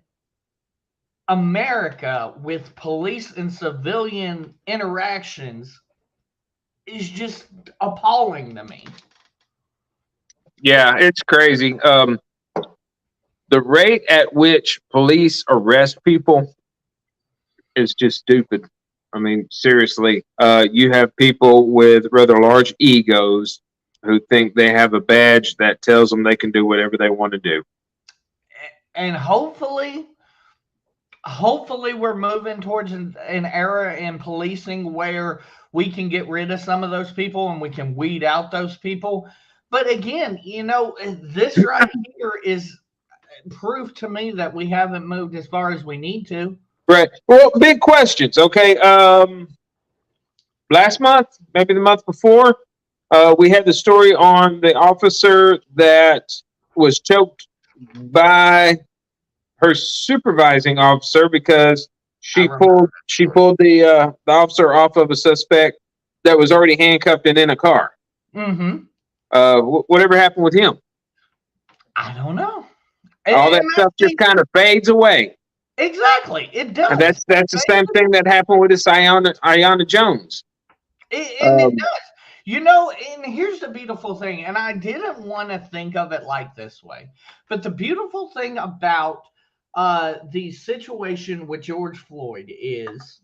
America with police and civilian interactions is just appalling to me. Yeah, it's crazy. The rate at which police arrest people is just stupid. I mean, seriously, you have people with rather large egos who think they have a badge that tells them they can do whatever they want to do. And hopefully we're moving towards an era in policing where we can get rid of some of those people and we can weed out those people. But again, this right here is proof to me that we haven't moved as far as we need to. Right. Well, big questions. Okay. Last month, maybe the month before, we had the story on the officer that was choked by her supervising officer because she pulled the officer off of a suspect that was already handcuffed and in a car. Mm-hmm. Whatever happened with him? I don't know. All that stuff just kind of fades away. Exactly, it does. And that's the same thing that happened with this Ayanna Jones. It does. And here's the beautiful thing, and I didn't want to think of it like this way, but the beautiful thing about the situation with George Floyd is,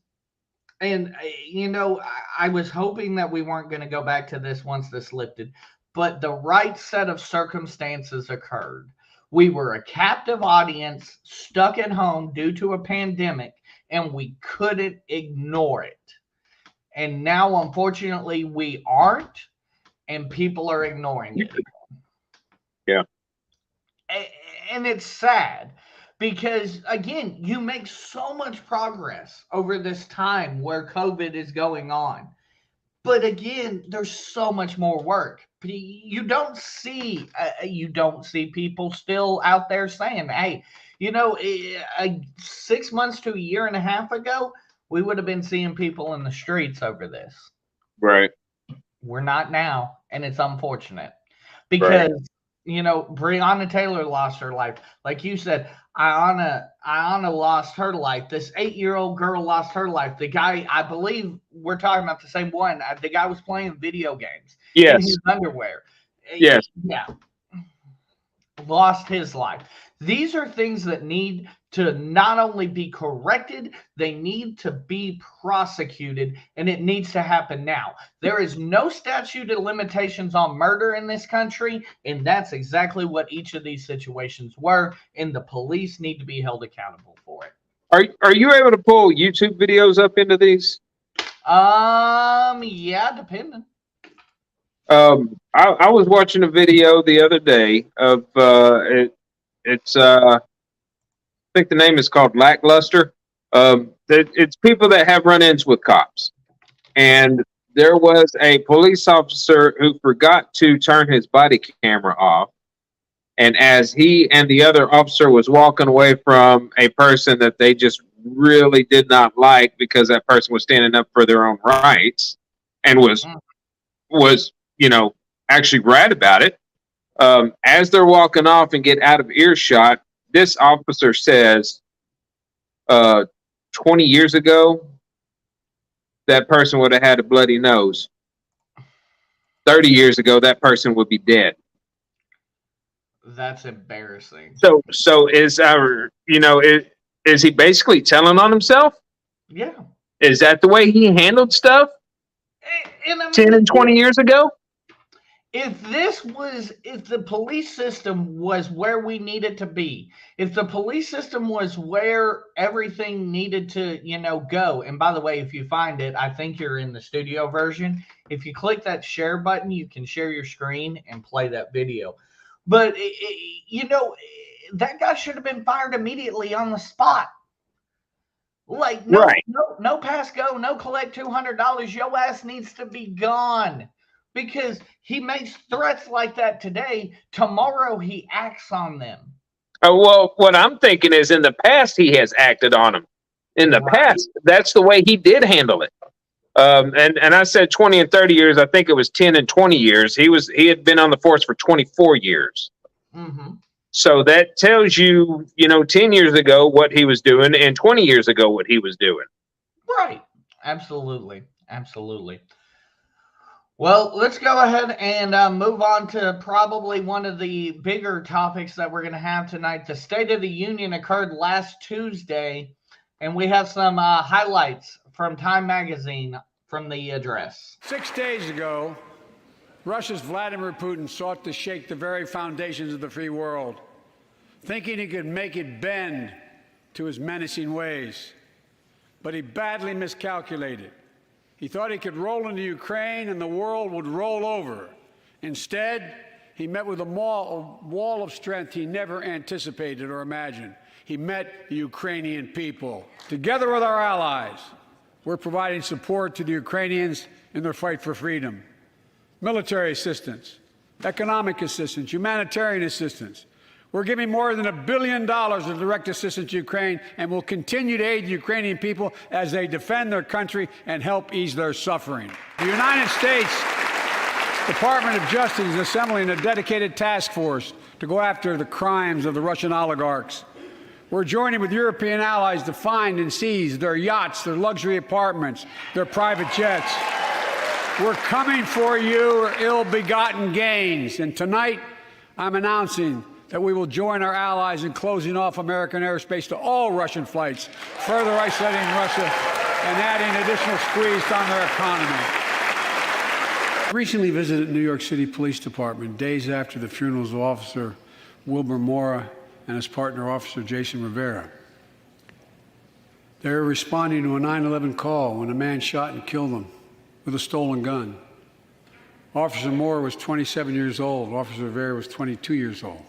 and I was hoping that we weren't going to go back to this once this lifted, but the right set of circumstances occurred. We were a captive audience stuck at home due to a pandemic, and we couldn't ignore it. And now, unfortunately, we aren't, and people are ignoring it. Yeah. And it's sad because, again, you make so much progress over this time where COVID is going on. But again, there's so much more work. You don't see people still out there saying, hey, 6 months to a year and a half ago, we would have been seeing people in the streets over this. Right. We're not now, and it's unfortunate because, Breonna Taylor lost her life. Like you said, Ayanna lost her life. This 8-year-old girl lost her life. The guy, I believe we're talking about the same one. The guy was playing video games in Yes. his underwear. Yes. Yeah. Lost his life. These are things that need to not only be corrected, they need to be prosecuted, and it needs to happen now. There is no statute of limitations on murder in this country, and that's exactly what each of these situations were, and the police need to be held accountable for it. Are you able to pull YouTube videos up into these? Yeah, depending. I was watching a video the other day of it's I think the name is called Lackluster. It's people that have run-ins with cops, and there was a police officer who forgot to turn his body camera off, and as he and the other officer was walking away from a person that they just really did not like because that person was standing up for their own rights and was actually right about it. As they're walking off and get out of earshot, this officer says, 20 years ago, that person would have had a bloody nose. 30 years ago, that person would be dead. That's embarrassing. So is is he basically telling on himself? Yeah. Is that the way he handled stuff 10 and 20 years ago? If the police system was where we needed to be, if the police system was where everything needed to, go, and by the way, if you find it, I think you're in the studio version. If you click that share button, you can share your screen and play that video. But, that guy should have been fired immediately on the spot. Like, no pass go, no collect $200. Your ass needs to be gone. Because he makes threats like that today. Tomorrow he acts on them. Well, what I'm thinking is in the past he has acted on them. In the past, that's the way he did handle it. And I said 20 and 30 years. I think it was 10 and 20 years. He had been on the force for 24 years. Mm-hmm. So that tells you, 10 years ago what he was doing and 20 years ago what he was doing. Right. Absolutely. Absolutely. Well, let's go ahead and move on to probably one of the bigger topics that we're going to have tonight. The State of the Union occurred last Tuesday, and we have some highlights from Time Magazine from the address. 6 days ago, Russia's Vladimir Putin sought to shake the very foundations of the free world, thinking he could make it bend to his menacing ways. But he badly miscalculated. He thought he could roll into Ukraine and the world would roll over. Instead, he met with a wall of strength he never anticipated or imagined. He met the Ukrainian people. Together with our allies, we're providing support to the Ukrainians in their fight for freedom. Military assistance, economic assistance, humanitarian assistance. We're giving more than $1 billion of direct assistance to Ukraine, and will continue to aid the Ukrainian people as they defend their country and help ease their suffering. The United States Department of Justice is assembling a dedicated task force to go after the crimes of the Russian oligarchs. We're joining with European allies to find and seize their yachts, their luxury apartments, their private jets. We're coming for your ill-begotten gains. And tonight, I'm announcing that we will join our allies in closing off American airspace to all Russian flights, further isolating Russia and adding additional squeeze on their economy. I recently visited New York City Police Department days after the funerals of Officer Wilbur Mora and his partner, Officer Jason Rivera. They were responding to a 9/11 call when a man shot and killed them with a stolen gun. Officer Mora was 27 years old. Officer Rivera was 22 years old.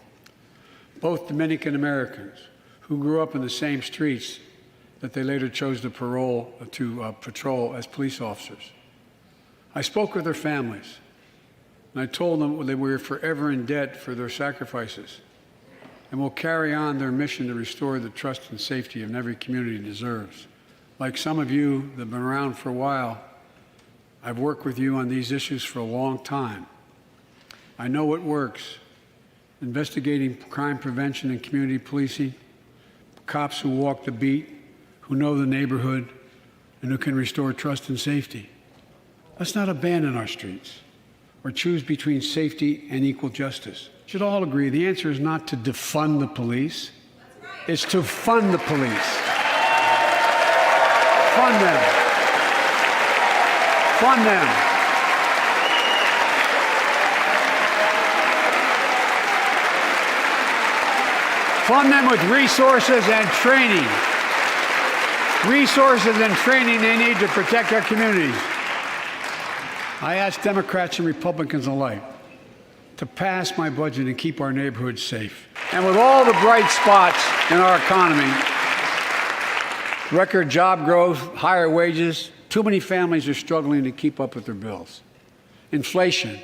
Both Dominican Americans who grew up in the same streets that they later chose to patrol as police officers. I spoke with their families, and I told them that we were forever in debt for their sacrifices, and will carry on their mission to restore the trust and safety of every community deserves. Like some of you that have been around for a while, I've worked with you on these issues for a long time. I know what works, investigating crime prevention and community policing, cops who walk the beat, who know the neighborhood, and who can restore trust and safety. Let's not abandon our streets or choose between safety and equal justice. We should all agree the answer is not to defund the police. It's to fund the police. Fund them. Fund them. Fund them with resources and training. Resources and training they need to protect our communities. I ask Democrats and Republicans alike to pass my budget and keep our neighborhoods safe. And with all the bright spots in our economy, record job growth, higher wages, too many families are struggling to keep up with their bills. Inflation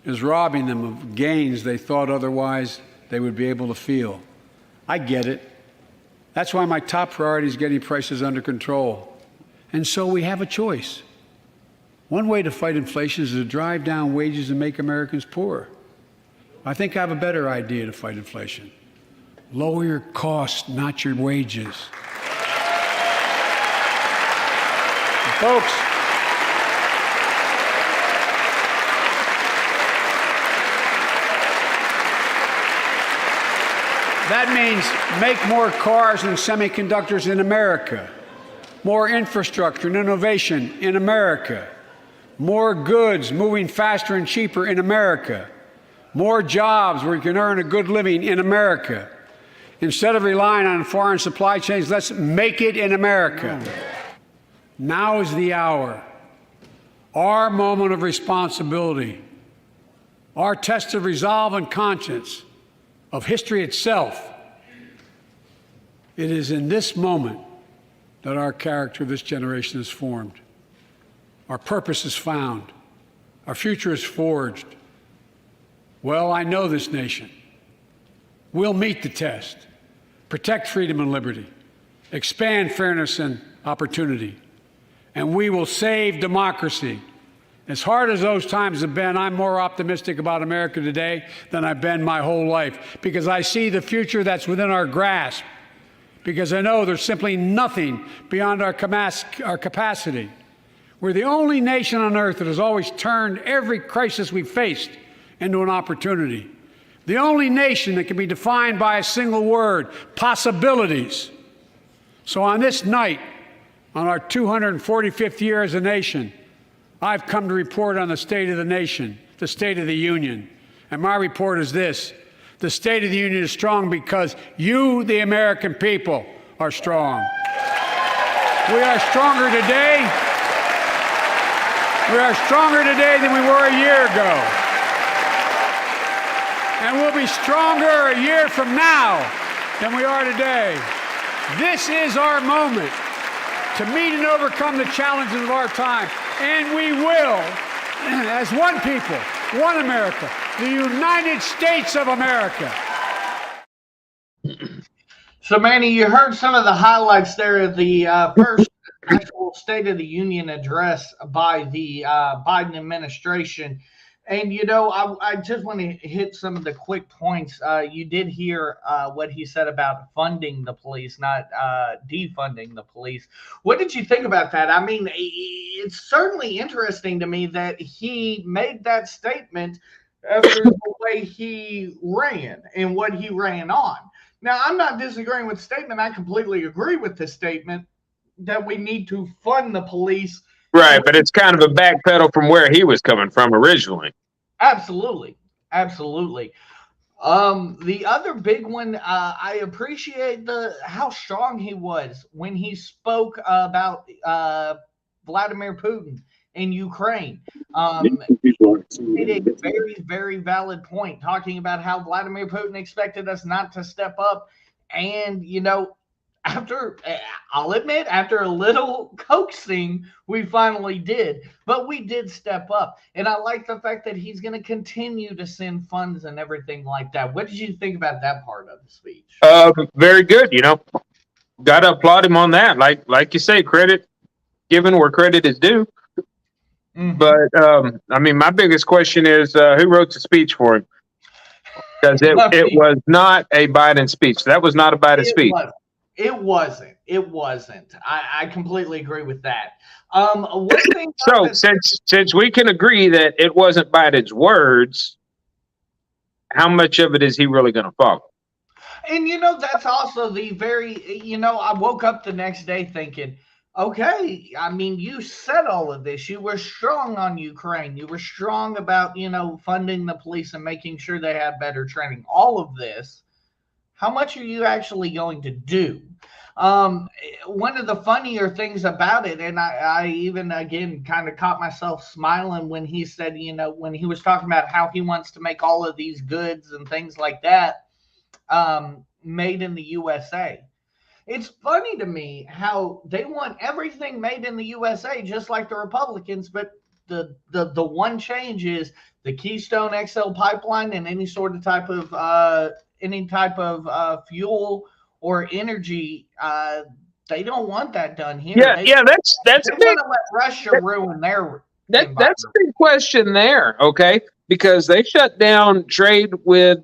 is robbing them of gains they thought otherwise they would be able to feel. I get it. That's why my top priority is getting prices under control. And so we have a choice. One way to fight inflation is to drive down wages and make Americans poorer. I think I have a better idea to fight inflation. Lower your costs, not your wages. And folks, that means make more cars and semiconductors in America, more infrastructure and innovation in America, more goods moving faster and cheaper in America, more jobs where you can earn a good living in America. Instead of relying on foreign supply chains, let's make it in America. Now is the hour, our moment of responsibility, our test of resolve and conscience, of history itself. It is in this moment that our character of this generation is formed. Our purpose is found. Our future is forged. Well, I know this nation. We'll meet the test, protect freedom and liberty, expand fairness and opportunity, and we will save democracy. As hard as those times have been, I'm more optimistic about America today than I've been my whole life, because I see the future that's within our grasp, because I know there's simply nothing beyond our capacity. We're the only nation on earth that has always turned every crisis we've faced into an opportunity. The only nation that can be defined by a single word: possibilities. So on this night, on our 245th year as a nation, I've come to report on the state of the nation, the State of the Union. And my report is this: the State of the Union is strong because you, the American people, are strong. We are stronger today. We are stronger today than we were a year ago. And we'll be stronger a year from now than we are today. This is our moment to meet and overcome the challenges of our time. And we will, as one people, one America, the United States of America. So, Manny, you heard some of the highlights there of the first actual State of the Union address by the Biden administration. And, you know, I just want to hit some of the quick points. You did hear what he said about funding the police, not defunding the police. What did you think about that? I mean, it's certainly interesting to me that he made that statement after the way he ran and what he ran on. Now, I'm not disagreeing with the statement. I completely agree with the statement that we need to fund the police. Right, but it's kind of a backpedal from where he was coming from originally. Absolutely. Absolutely. The other big one, I appreciate how strong he was when he spoke about Vladimir Putin in Ukraine. Made a very, very valid point, talking about how Vladimir Putin expected us not to step up. And, you know, I'll admit, after a little coaxing, we finally did. But we did step up. And I like the fact that he's going to continue to send funds and everything like that. What did you think about that part of the speech? Very good. You know, got to applaud him on that. Like you say, credit given where credit is due. Mm-hmm. But, I mean, my biggest question is who wrote the speech for him? Because it was not a Biden speech. That was not a Biden speech. It wasn't. I completely agree with that. One thing. So since we can agree that it wasn't Biden's words, how much of it is he really going to follow? And that's also the very. I woke up the next day thinking, okay, I mean, you said all of this. You were strong on Ukraine. You were strong about funding the police and making sure they had better training. All of this. How much are you actually going to do? One of the funnier things about it, and I even again kind of caught myself smiling when he said, when he was talking about how he wants to make all of these goods and things like that made in the USA. It's funny to me how they want everything made in the USA, just like the Republicans, but the one change is the Keystone XL pipeline and any type of fuel or energy. They don't want that done here. That's they want to let Russia ruin their. That's a big question there. Okay, because they shut down trade with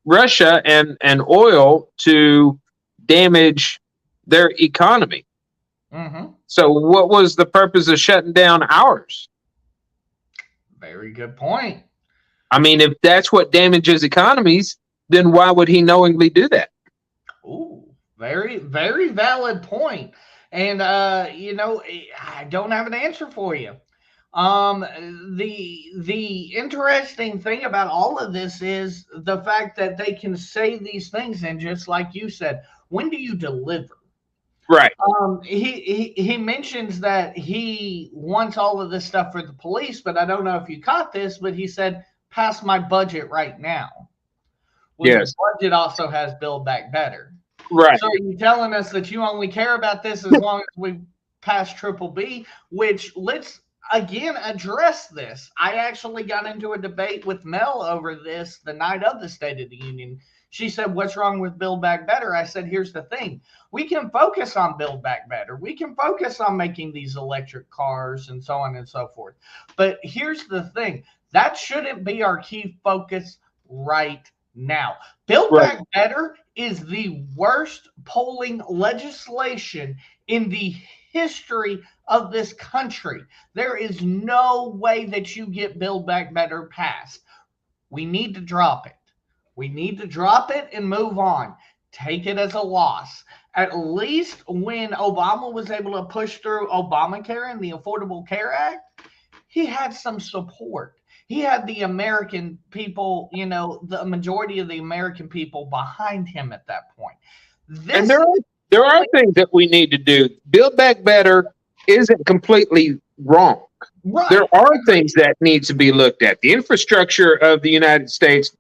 Russia and oil to damage their economy. Mm-hmm. So what was the purpose of shutting down ours? Very good point. I mean, if that's what damages economies, then why would he knowingly do that? Ooh, very, very valid point. And, I don't have an answer for you. The interesting thing about all of this is the fact that they can say these things, and just like you said, when do you deliver? Right. He mentions that he wants all of this stuff for the police, but I don't know if you caught this, but he said, pass my budget right now. Well, yes. The budget also has Build Back Better. Right. So you're telling us that you only care about this as long as we pass Triple B, which let's again address this. I actually got into a debate with Mel over this the night of the State of the Union. She said, what's wrong with Build Back Better? I said, here's the thing. We can focus on Build Back Better. We can focus on making these electric cars and so on and so forth. But here's the thing. That shouldn't be our key focus right now. Build Back Better is the worst polling legislation in the history of this country. There is no way that you get Build Back Better passed. We need to drop it. We need to drop it and move on. Take it as a loss. At least when Obama was able to push through Obamacare and the Affordable Care Act, he had some support. He had the American people, the majority of the American people behind him at that point. And there are things that we need to do. Build Back Better isn't completely wrong. Right. There are things that need to be looked at. The infrastructure of the United States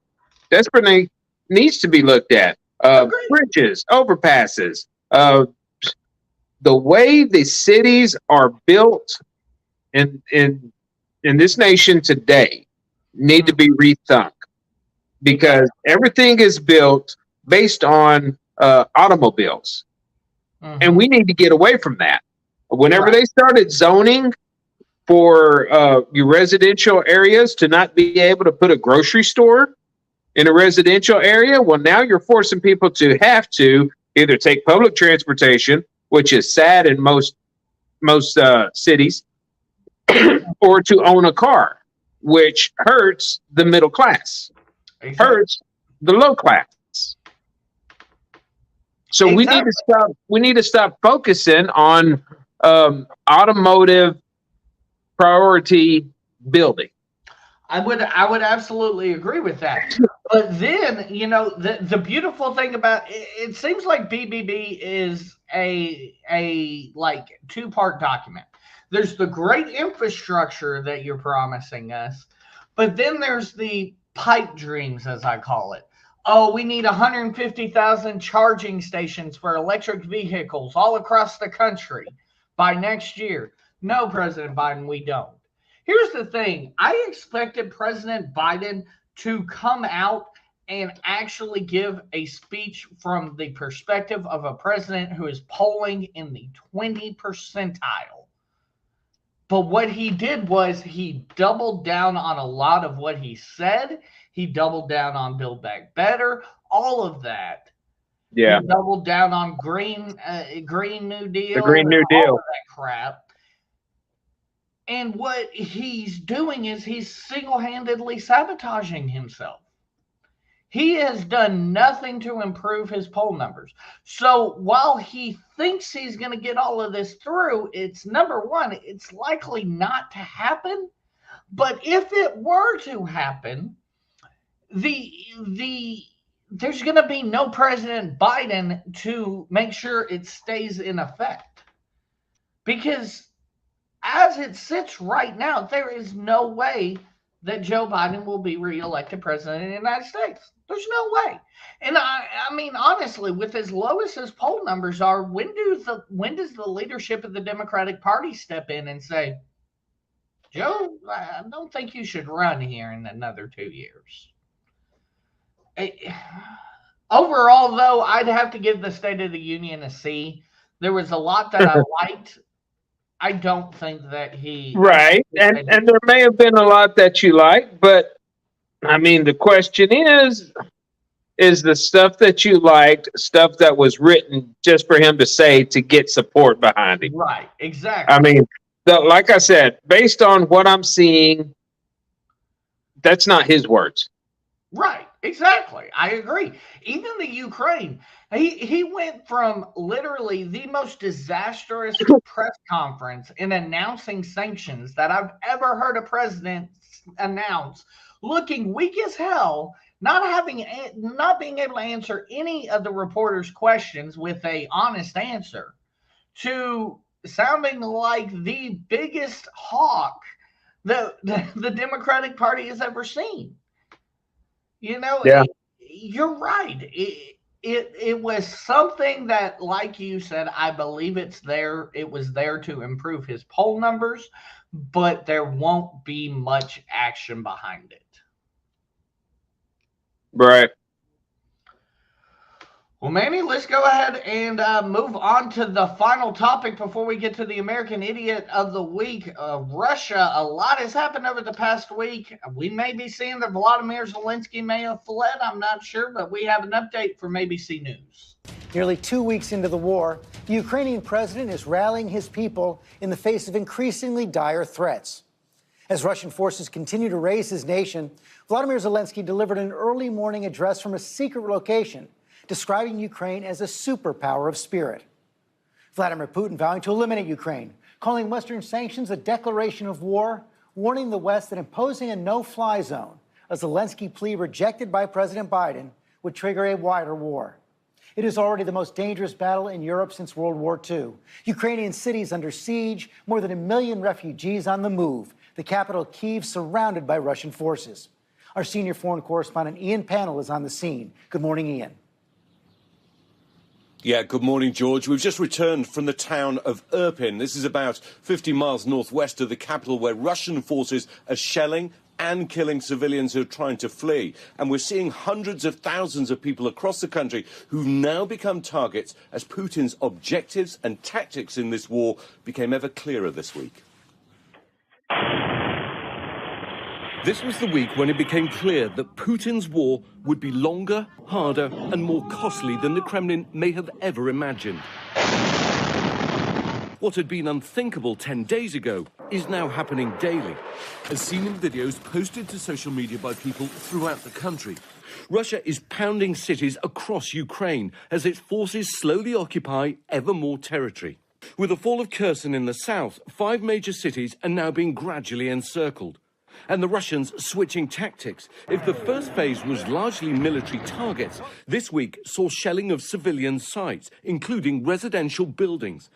desperately needs to be looked at. Bridges, overpasses, the way the cities are built in this nation today need to be rethunk, because everything is built based on automobiles, and we need to get away from that. Whenever they started zoning for your residential areas to not be able to put a grocery store in a residential area, well, now you're forcing people to have to either take public transportation, which is sad in most cities, or to own a car, which hurts the middle class, hurts the low class. So we need to stop focusing on automotive priority building. I would absolutely agree with that. But then, the beautiful thing about it seems like BBB is a like two-part document. There's the great infrastructure that you're promising us, but then there's the pipe dreams, as I call it. Oh, we need 150,000 charging stations for electric vehicles all across the country by next year. No, President Biden, we don't. Here's the thing. I expected President Biden to come out and actually give a speech from the perspective of a president who is polling in the 20 percentile. But what he did was he doubled down on a lot of what he said. He doubled down on Build Back Better, all of that. Yeah. He doubled down on Green New Deal, The Green New all Deal. of that crap. And what he's doing is he's single-handedly sabotaging himself. He has done nothing to improve his poll numbers. So while he thinks he's going to get all of this through, it's number one, it's likely not to happen. But if it were to happen, there's going to be no President Biden to make sure it stays in effect. Because as it sits right now, there is no way that Joe Biden will be reelected president of the United States. There's no way. And I mean, honestly, with as low as his poll numbers are, when does the leadership of the Democratic Party step in and say, Joe, I don't think you should run here in another 2 years? Overall, though, I'd have to give the State of the Union a C. There was a lot that I liked. I don't think that he... Right, and there may have been a lot that you like, but, I mean, the question is the stuff that you liked stuff that was written just for him to say to get support behind him? Right, exactly. I mean, like I said, based on what I'm seeing, that's not his words. Right, exactly. I agree. Even the Ukraine, he went from literally the most disastrous press conference in announcing sanctions that I've ever heard a president announce, looking weak as hell, not being able to answer any of the reporters' questions with an honest answer, to sounding like the biggest hawk that the Democratic Party has ever seen. You know, yeah. You're right. It was something that, like you said, I believe it was there to improve his poll numbers, but there won't be much action behind it. Right. Well, Manny, let's go ahead and move on to the final topic before we get to the American Idiot of the Week. Russia, a lot has happened over the past week. We may be seeing that Volodymyr Zelensky may have fled. I'm not sure, but we have an update from ABC News. Nearly 2 weeks into the war, the Ukrainian president is rallying his people in the face of increasingly dire threats. As Russian forces continue to raze his nation, Volodymyr Zelensky delivered an early morning address from a secret location, describing Ukraine as a superpower of spirit. Vladimir Putin vowing to eliminate Ukraine, calling Western sanctions a declaration of war, warning the West that imposing a no-fly zone, a Zelensky plea rejected by President Biden, would trigger a wider war. It is already the most dangerous battle in Europe since World War II. Ukrainian cities under siege, more than 1 million refugees on the move, the capital Kyiv surrounded by Russian forces. Our senior foreign correspondent Ian Pannell is on the scene. Good morning, Ian. Yeah, good morning, George. We've just returned from the town of Irpin. This is about 50 miles northwest of the capital, where Russian forces are shelling and killing civilians who are trying to flee. And we're seeing hundreds of thousands of people across the country who've now become targets as Putin's objectives and tactics in this war became ever clearer this week. This was the week when it became clear that Putin's war would be longer, harder, and more costly than the Kremlin may have ever imagined. What had been unthinkable 10 days ago is now happening daily, as seen in videos posted to social media by people throughout the country. Russia is pounding cities across Ukraine as its forces slowly occupy ever more territory. With the fall of Kherson in the south, 5 major cities are now being gradually encircled. And the Russians switching tactics. If the first phase was largely military targets, this week saw shelling of civilian sites, including residential buildings,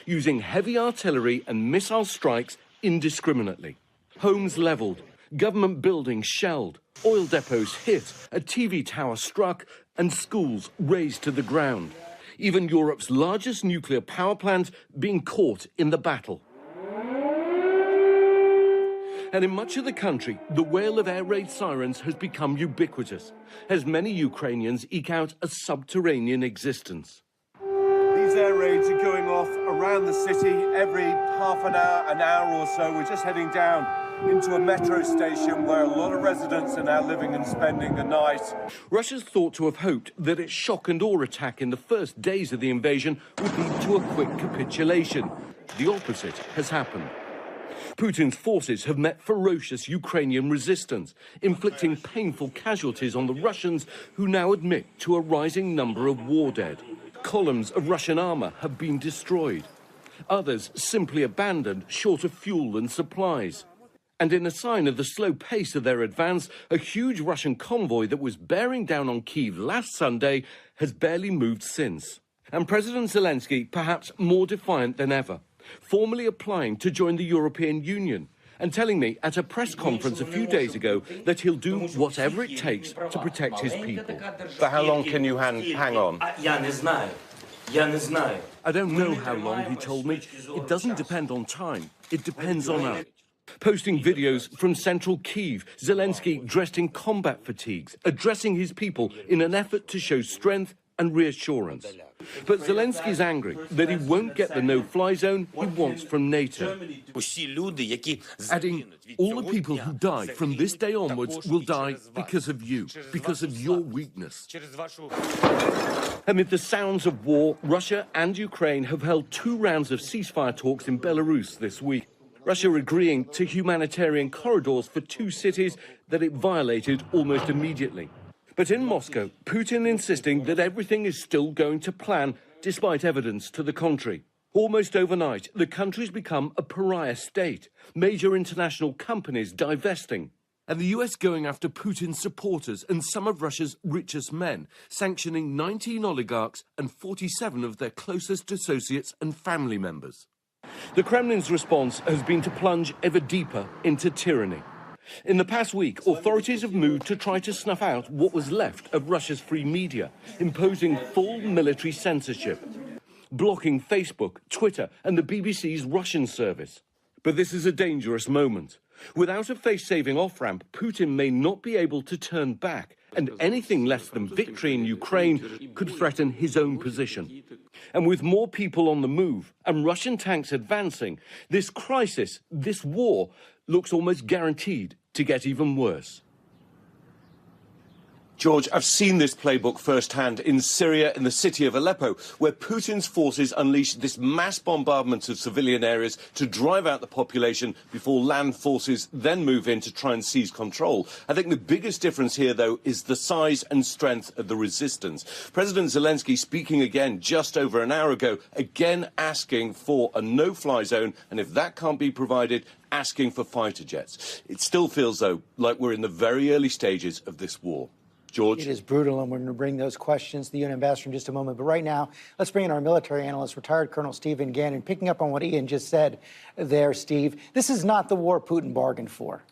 using heavy artillery and missile strikes indiscriminately. Homes leveled, government buildings shelled, oil depots hit, a TV tower struck, and schools razed to the ground. Even Europe's largest nuclear power plant being caught in the battle. And in much of the country, the wail of air raid sirens has become ubiquitous, as many Ukrainians eke out a subterranean existence. These Ukraine's air raids are going off around the city every half an hour or so. We're just heading down into a metro station where a lot of residents are now living and spending the night. Russia's thought to have hoped that its shock and awe attack in the first days of the invasion would lead to a quick capitulation. The opposite has happened. Putin's forces have met ferocious Ukrainian resistance, inflicting painful casualties on the Russians, who now admit to a rising number of war dead. Columns of Russian armor have been destroyed. Others simply abandoned, short of fuel and supplies. And in a sign of the slow pace of their advance, a huge Russian convoy that was bearing down on Kyiv last Sunday has barely moved since. And President Zelensky, perhaps more defiant than ever, formally applying to join the European Union and telling me at a press conference a few days ago that he'll do whatever it takes to protect his people. For how long can you hang on? I don't know how long, he told me. It doesn't depend on time. It depends on us. Posting videos from central Kyiv, Zelensky dressed in combat fatigues, addressing his people in an effort to show strength and reassurance. But Zelensky's angry that he won't get the no-fly zone he wants from NATO. Adding, all the people who die from this day onwards will die because of you, because of your weakness. Amid the sounds of war, Russia and Ukraine have held 2 rounds of ceasefire talks in Belarus this week. Russia agreeing to humanitarian corridors for 2 cities that it violated almost immediately. But in Moscow, Putin insisting that everything is still going to plan, despite evidence to the contrary. Almost overnight, the country's become a pariah state, major international companies divesting, and the US going after Putin's supporters and some of Russia's richest men, sanctioning 19 oligarchs and 47 of their closest associates and family members. The Kremlin's response has been to plunge ever deeper into tyranny. In the past week, authorities have moved to try to snuff out what was left of Russia's free media, imposing full military censorship, blocking Facebook, Twitter, and the BBC's Russian service. But this is a dangerous moment. Without a face-saving off-ramp, Putin may not be able to turn back, and anything less than victory in Ukraine could threaten his own position. And with more people on the move and Russian tanks advancing, this crisis, this war, looks almost guaranteed to get even worse. George, I've seen this playbook firsthand in Syria, in the city of Aleppo, where Putin's forces unleashed this mass bombardment of civilian areas to drive out the population before land forces then move in to try and seize control. I think the biggest difference here, though, is the size and strength of the resistance. President Zelensky speaking again just over an hour ago, again asking for a no-fly zone, and if that can't be provided, asking for fighter jets. It still feels, though, like we're in the very early stages of this war. George? It is brutal, and we're going to bring those questions to the UN ambassador in just a moment. But right now, let's bring in our military analyst, retired Colonel Stephen Gannon. Picking up on what Ian just said there, Steve, this is not the war Putin bargained for.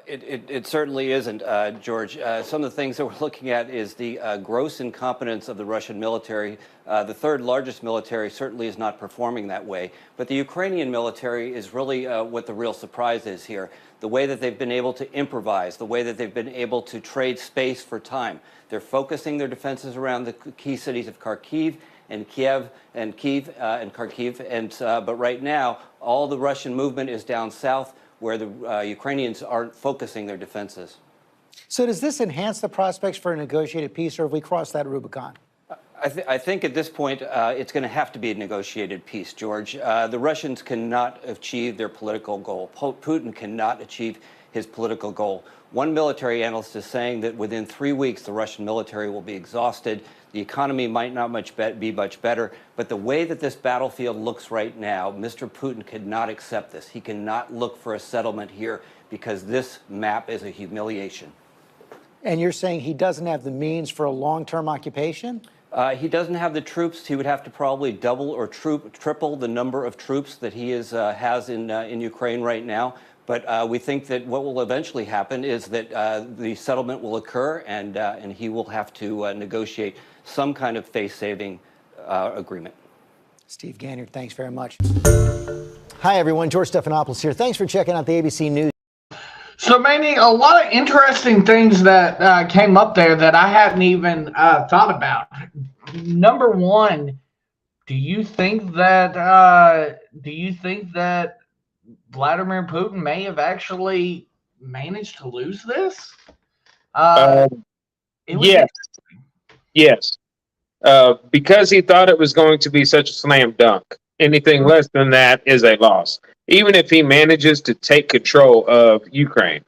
It certainly isn't, George. Some of the things that we're looking at is the gross incompetence of the Russian military. The third largest military certainly is not performing that way. But the Ukrainian military is really what the real surprise is here. The way that they've been able to improvise, the way that they've been able to trade space for time. They're focusing their defenses around the key cities of Kharkiv and Kiev and Kharkiv. But right now, all the Russian movement is down south, where the Ukrainians aren't focusing their defenses. So does this enhance the prospects for a negotiated peace, or have we crossed that Rubicon? I think at this point, it's going to have to be a negotiated peace, George. The Russians cannot achieve their political goal. Putin cannot achieve his political goal. One military analyst is saying that within 3 weeks, the Russian military will be exhausted. The economy might not be much better. But the way that this battlefield looks right now, Mr. Putin cannot accept this. He cannot look for a settlement here because this map is a humiliation. And you're saying he doesn't have the means for a long-term occupation? He doesn't have the troops. He would have to probably double or triple the number of troops that he has in Ukraine right now. But we think that what will eventually happen is that the settlement will occur, and he will have to negotiate some kind of face-saving agreement. Steve Gannard, thanks very much. Hi, everyone. George Stephanopoulos here. Thanks for checking out the ABC News. So, Manny, a lot of interesting things that came up there that I hadn't even thought about. Number one, Do you think that Vladimir Putin may have actually managed to lose this? It was Yes, yes. Because he thought it was going to be such a slam dunk. Anything less than that is a loss. Even if he manages to take control of Ukraine,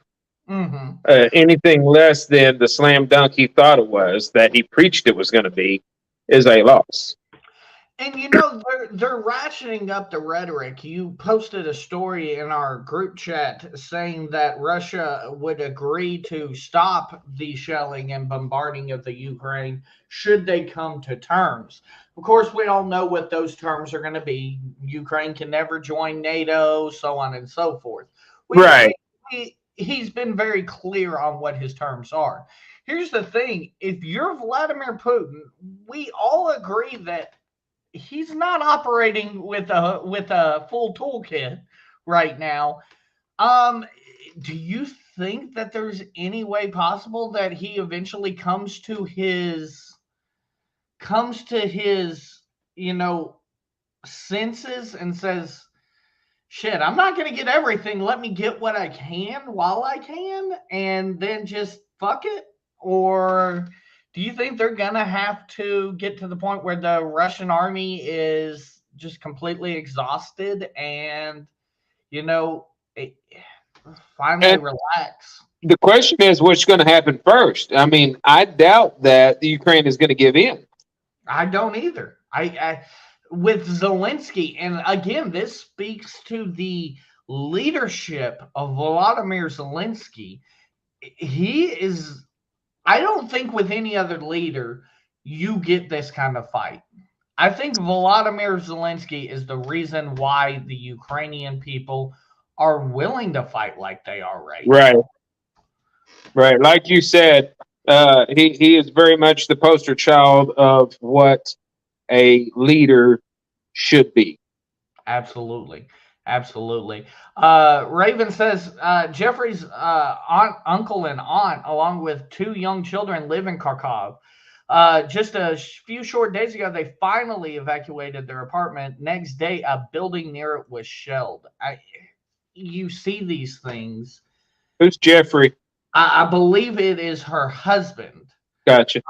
anything less than the slam dunk he thought it was, that he preached it was going to be, is a loss. And you know, they're ratcheting up the rhetoric. You posted a story in our group chat saying that Russia would agree to stop the shelling and bombarding of the Ukraine should they come to terms. Of course, we all know what those terms are going to be. Ukraine can never join NATO, so on and so forth. Right. He's been very clear on what his terms are. Here's the thing. If you're Vladimir Putin, we all agree that he's not operating with a full toolkit right now. Do you think that there's any way possible that he eventually comes to his senses and says, shit, I'm not going to get everything. Let me get what I can while I can and then just fuck it? Or do you think they're going to have to get to the point where the Russian army is just completely exhausted and, finally relax? The question is, what's going to happen first? I mean, I doubt that the Ukraine is going to give in. I don't either. I with Zelensky, and again, this speaks to the leadership of Volodymyr Zelensky. He is, I don't think with any other leader you get this kind of fight. I think Volodymyr Zelensky is the reason why the Ukrainian people are willing to fight like they are right now. Right. Like you said, he is very much the poster child of what a leader should be. Absolutely. Raven says Jeffrey's uncle and aunt, along with 2 young children, live in Kharkov. Just a few short days ago, they finally evacuated their apartment. Next day, a building near it was shelled. You see these things. Who's Jeffrey? I believe it is her husband. Gotcha.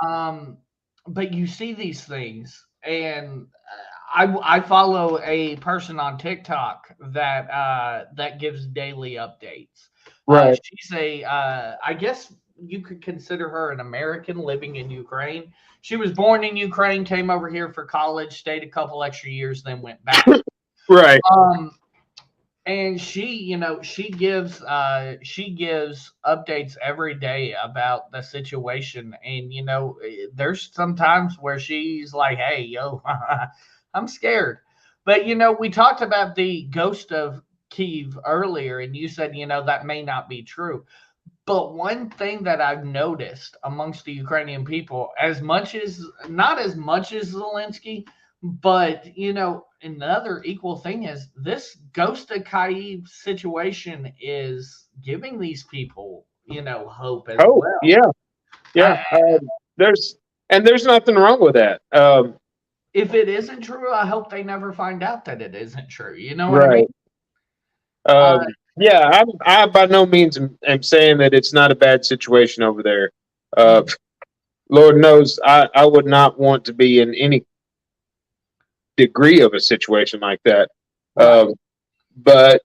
But you see these things, and I follow a person on TikTok that gives daily updates. Right. She's I guess you could consider her an American living in Ukraine. She was born in Ukraine, came over here for college, stayed a couple extra years, then went back. Right. And she gives updates every day about the situation. And there's some times where she's like, "Hey, yo, I'm scared." But we talked about the ghost of Kyiv earlier, and you said that may not be true. But one thing that I've noticed amongst the Ukrainian people, not as much as Zelensky, but another equal thing is this ghost of Kyiv situation is giving these people, hope as well. Yeah. There's nothing wrong with that. If it isn't true, I hope they never find out that it isn't true. You know what I mean? Yeah, I by no means am saying that it's not a bad situation over there. Lord knows I would not want to be in any degree of a situation like that. But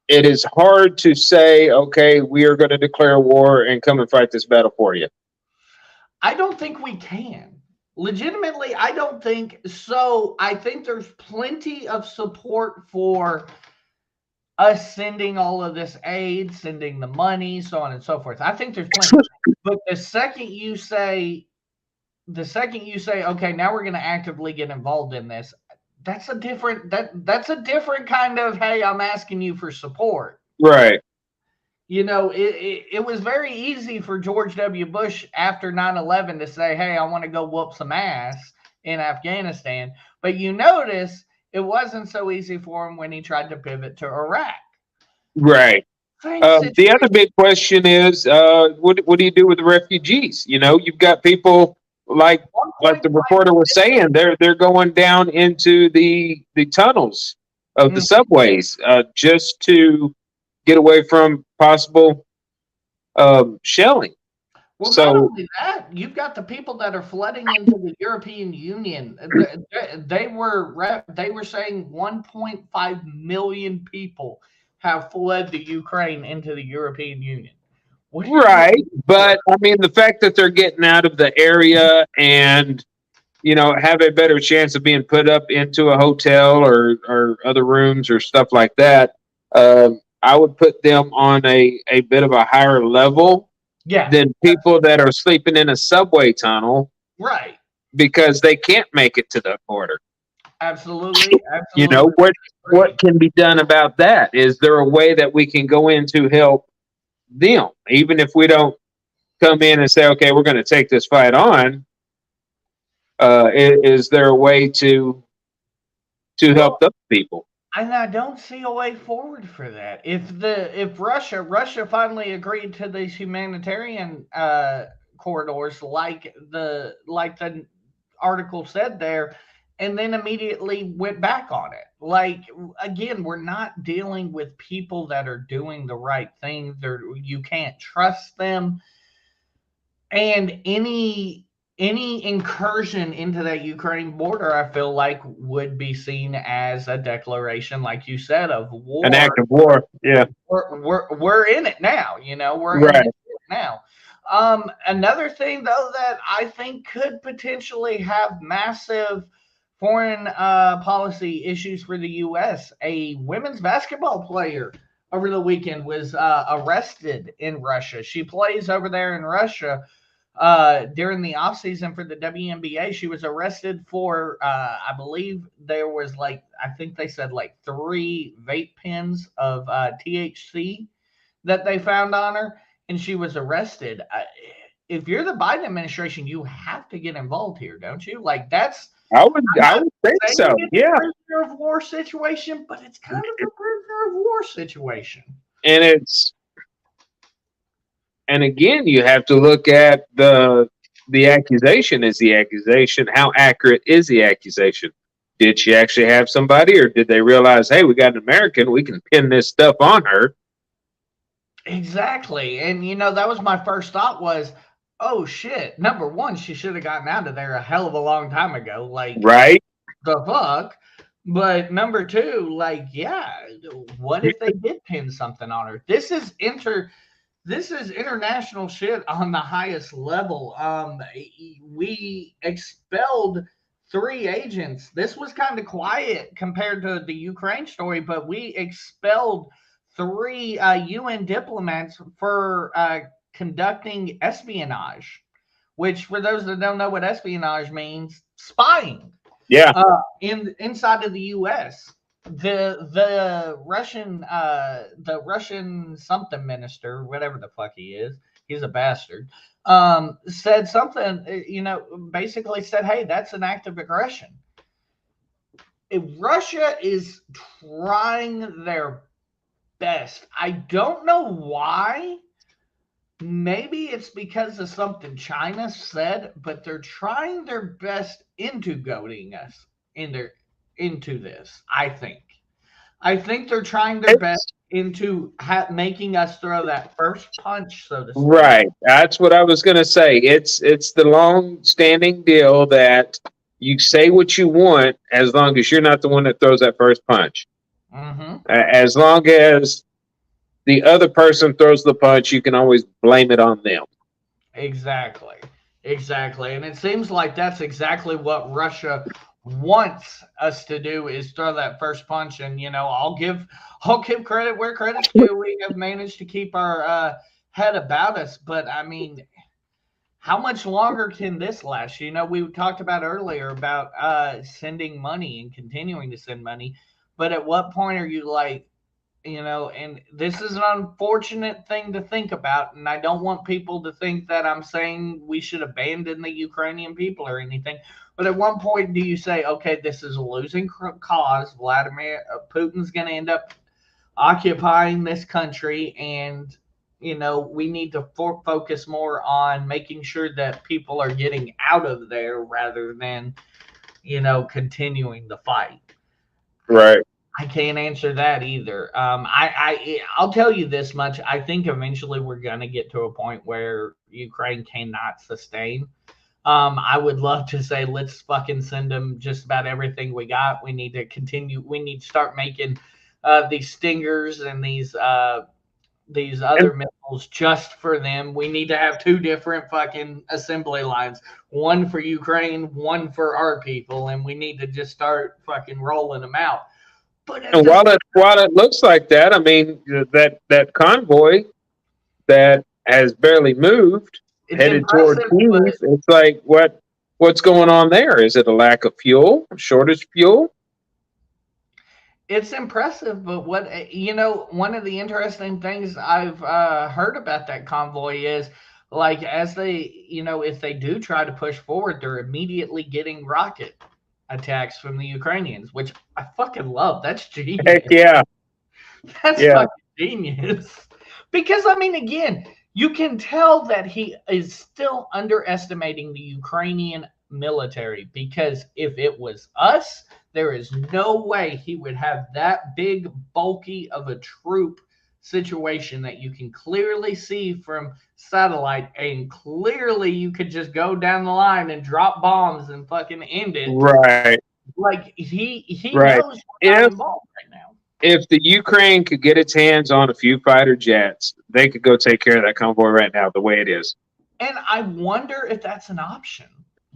it is hard to say, okay, we are going to declare war and come and fight this battle for you. I don't think we can. Legitimately, I don't think so. I think there's plenty of support for us sending all of this aid, sending the money, so on and so forth. I think there's plenty. But the second you say, okay, now we're going to actively get involved in this, that's a different kind of, hey, I'm asking you for support. Right. It was very easy for George W. Bush after 9/11 to say, hey, I want to go whoop some ass in Afghanistan. But you notice it wasn't so easy for him when he tried to pivot to Iraq. Right. The other big question is, what do you do with the refugees? You've got people like the reporter was saying, they're going down into the tunnels of the subways just to get away from possible shelling. Well, so, not only that, you've got the people that are flooding into the European Union. They were saying 1.5 million people have fled the Ukraine into the European Union. Right, but I mean, the fact that they're getting out of the area and have a better chance of being put up into a hotel or other rooms or stuff like that, I would put them on a bit of a higher level than people that are sleeping in a subway tunnel, right? Because they can't make it to the border. Absolutely, absolutely. What can be done about that? Is there a way that we can go in to help them, even if we don't come in and say, okay, we're going to take this fight on? Is there a way to help those people? And I don't see a way forward for that. If Russia finally agreed to these humanitarian corridors, like the article said there, and then immediately went back on it. Like, again, we're not dealing with people that are doing the right thing. You can't trust them. And any incursion into that Ukraine border, I feel like, would be seen as a declaration, like you said, of war. An act of war. Yeah. We're in it now. We're right. in it now. Another thing, though, that I think could potentially have massive foreign policy issues for the U.S. A women's basketball player over the weekend was arrested in Russia. She plays over there in Russia during the offseason for the WNBA. She was arrested for, I believe there was I think they said 3 vape pens of THC that they found on her, and she was arrested. If you're the Biden administration, you have to get involved here, don't you? That's. I would think so. Yeah. It's a prisoner of war situation, but it's kind of a prisoner of war situation. And again, you have to look at the accusation. Is the accusation, how accurate is the accusation? Did she actually have somebody, or did they realize, hey, we got an American, we can pin this stuff on her? Exactly. And that was my first thought was, oh shit, number one, she should have gotten out of there a hell of a long time ago. Right. The fuck. But number two, yeah, what if they did pin something on her? This is international shit on the highest level. We expelled 3 agents. This was kind of quiet compared to the Ukraine story, but we expelled 3 UN diplomats for conducting espionage, which, for those that don't know what espionage means, spying. Yeah. Inside of the U.S. The Russian something minister, whatever the fuck he is, he's a bastard, said something, basically said, hey, that's an act of aggression. If Russia is trying their best, I don't know why. Maybe it's because of something China said, but they're trying their best into goading us into this. I think they're trying their best into making us throw that first punch, so to speak. Right. That's what I was going to say. It's the long-standing deal that you say what you want as long as you're not the one that throws that first punch. Mm-hmm. As long as the other person throws the punch, you can always blame it on them. Exactly. And it seems like that's exactly what Russia wants us to do, is throw that first punch. And I'll give credit where credit's due. We have managed to keep our head about us, but I mean, how much longer can this last? We talked about earlier about sending money and continuing to send money, but at what point are you and this is an unfortunate thing to think about, and I don't want people to think that I'm saying we should abandon the Ukrainian people or anything, but at one point do you say, okay, this is a losing cause, Vladimir Putin's going to end up occupying this country, and we need to focus more on making sure that people are getting out of there rather than, continuing the fight. Right. I can't answer that either. I'll tell you this much. I think eventually we're going to get to a point where Ukraine cannot sustain. I would love to say, let's fucking send them just about everything we got. We need to continue. We need to start making these Stingers and these other missiles just for them. We need to have 2 different fucking assembly lines, one for Ukraine, one for our people, and we need to just start fucking rolling them out. But and while it looks like that, I mean, that convoy that has barely moved, headed toward Kyiv, it's like, what's going on there? Is it a lack of fuel, a shortage of fuel? It's impressive, but one of the interesting things I've heard about that convoy is, like, as they, if they do try to push forward, they're immediately getting rocket attacks from the Ukrainians, which I fucking love. That's genius. Heck yeah. That's fucking genius. Because, I mean, again, you can tell that he is still underestimating the Ukrainian military, because if it was us, there is no way he would have that big, bulky of a troop situation that you can clearly see from satellite, and clearly you could just go down the line and drop bombs and fucking end it. Right. Like, he right. knows what's involved right now. If the Ukraine could get its hands on a few fighter jets, they could go take care of that convoy right now the way it is. And I wonder if that's an option.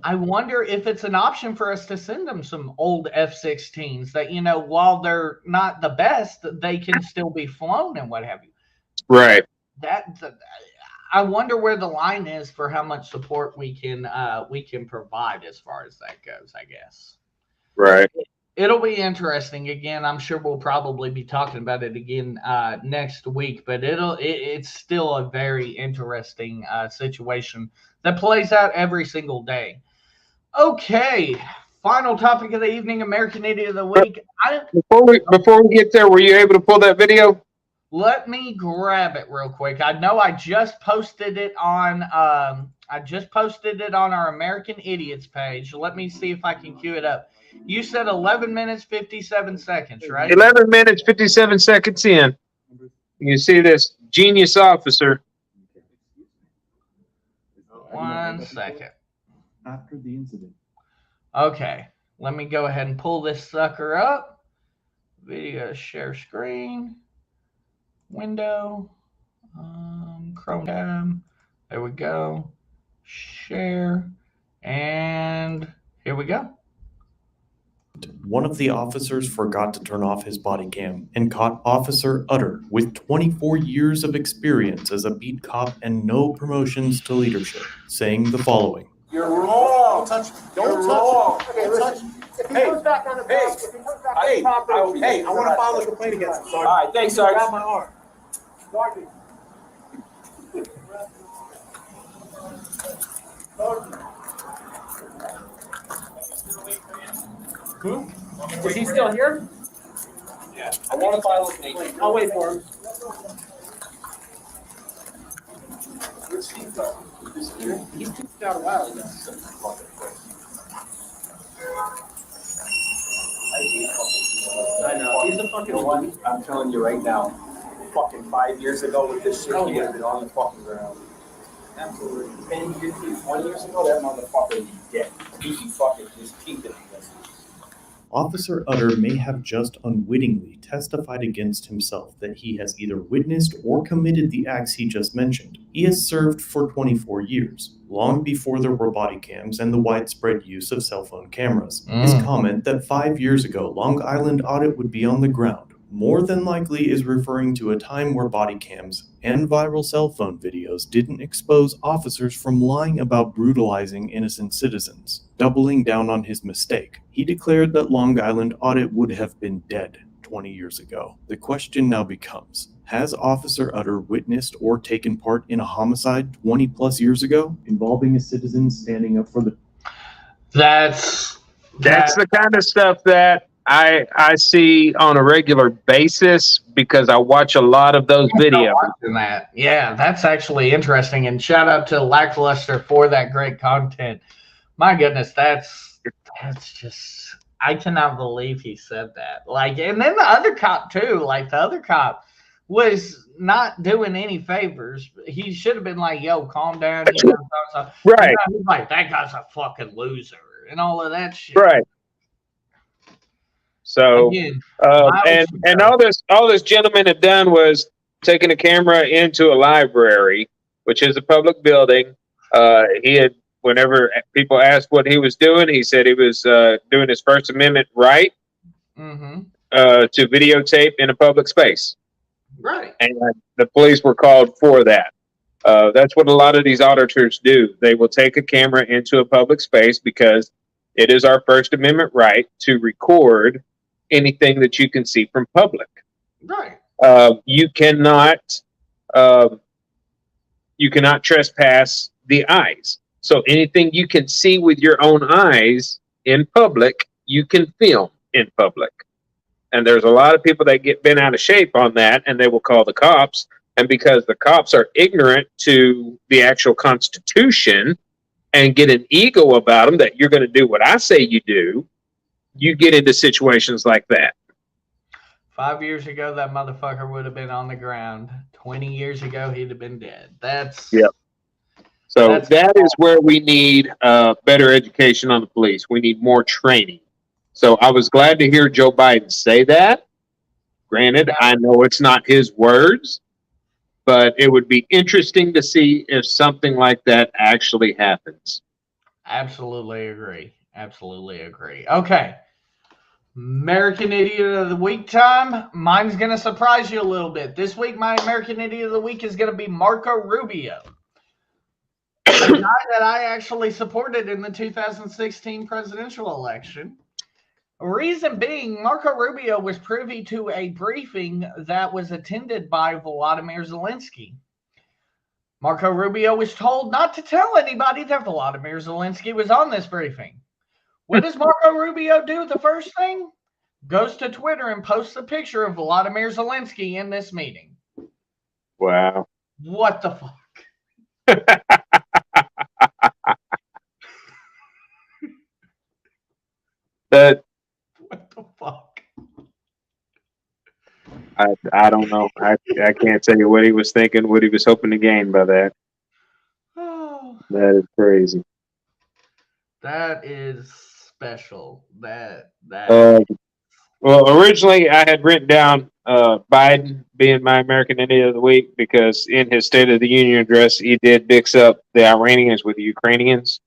I wonder if it's an option for us to send them some old F-16s that, while they're not the best, they can still be flown and what have you. Right. I wonder where the line is for how much support we can provide as far as that goes, I guess. Right. It'll be interesting. Again, I'm sure we'll probably be talking about it again next week, but it's still a very interesting situation that plays out every single day. Okay, final topic of the evening, American Idiot of the Week. Before we get there, were you able to pull that video? Let me grab it real quick. I know I just posted it on our American Idiots page. Let me see if I can cue it up. You said 11 minutes 57 seconds, right? 11 minutes 57 seconds in. You see this genius officer. 1 second. After the incident. Okay, let me go ahead and pull this sucker up. Video share screen. Window. Chrome tab. There we go. Share. And here we go. One of the officers forgot to turn off his body cam and caught Officer Utter, with 24 years of experience as a beat cop and no promotions to leadership, saying the following. You're wrong. Don't touch me. Don't touch me. Don't touch me. If he comes back on the bus, if he comes back on the property, hey, I want to file a complaint against him, Sergeant. All right, thanks, Sergeant. Grab my arm. Sergeant. Who? Is he still here? Yeah. I want to file a complaint. I'll wait for him. Where's Steve go? He's out a while ago. I know. He's a fucking one. I'm telling you right now, fucking 5 years ago with this shit, he would have been on the fucking ground. Absolutely. 10 years, 20 years ago, that motherfucker would be dead. He'd be fucking just keep it. Officer Utter may have just unwittingly testified against himself that he has either witnessed or committed the acts he just mentioned. He has served for 24 years, long before there were body cams and the widespread use of cell phone cameras. His comment that 5 years ago Long Island audit would be on the ground more than likely is referring to a time where body cams and viral cell phone videos didn't expose officers from lying about brutalizing innocent citizens. Doubling down on his mistake, he declared that Long Island audit would have been dead 20 years ago. The question now becomes, has Officer Utter witnessed or taken part in a homicide 20 plus years ago involving a citizen standing up for the... That's the kind of stuff that I see on a regular basis because I watch a lot of those videos. That. Yeah, that's actually interesting. And shout out to Lackluster for that great content. My goodness, that's just, I cannot believe he said that. Like, and then the other cop too. Like, the other cop was not doing any favors. He should have been like, "Yo, calm down." You know, Right. You know, he's like, "That guy's a fucking loser," and all of that shit. Right. So, Again, and all this gentleman had done was taking a camera into a library, which is a public building. He had, whenever people asked what he was doing, he said he was doing his First Amendment right to videotape in a public space. Right. And the police were called for that. That's what a lot of these auditors do. They will take a camera into a public space because it is our First Amendment right to record anything that you can see from public. Right. You cannot trespass the eyes. So anything you can see with your own eyes in public, you can film in public. And there's a lot of people that get bent out of shape on that, and they will call the cops. And because the cops are ignorant to the actual Constitution and get an ego about them that you're going to do what I say you do, you get into situations like that. 5 years ago, that motherfucker would have been on the ground. 20 years ago, he'd have been dead. Yep. So that is where we need better education on the police. We need more training. So I was glad to hear Joe Biden say that. Granted, I know it's not his words, but it would be interesting to see if something like that actually happens. Absolutely agree. Absolutely agree. Okay. American Idiot of the Week time. Mine's going to surprise you a little bit. This week, my American Idiot of the Week is going to be Marco Rubio, a guy that I actually supported in the 2016 presidential election. Reason being, Marco Rubio was privy to a briefing that was attended by Volodymyr Zelensky. Marco Rubio was told not to tell anybody that Volodymyr Zelensky was on this briefing. What does Marco Rubio do? The first thing? Goes to Twitter and posts a picture of Volodymyr Zelensky in this meeting. Wow. What the fuck? What the fuck? I don't know. I can't tell you what he was thinking, what he was hoping to gain by that. Oh, That is crazy. that is special. That Well, originally I had written down Biden being my American Idiot of the Week because in his State of the Union address, he did mix up the Iranians with the Ukrainians.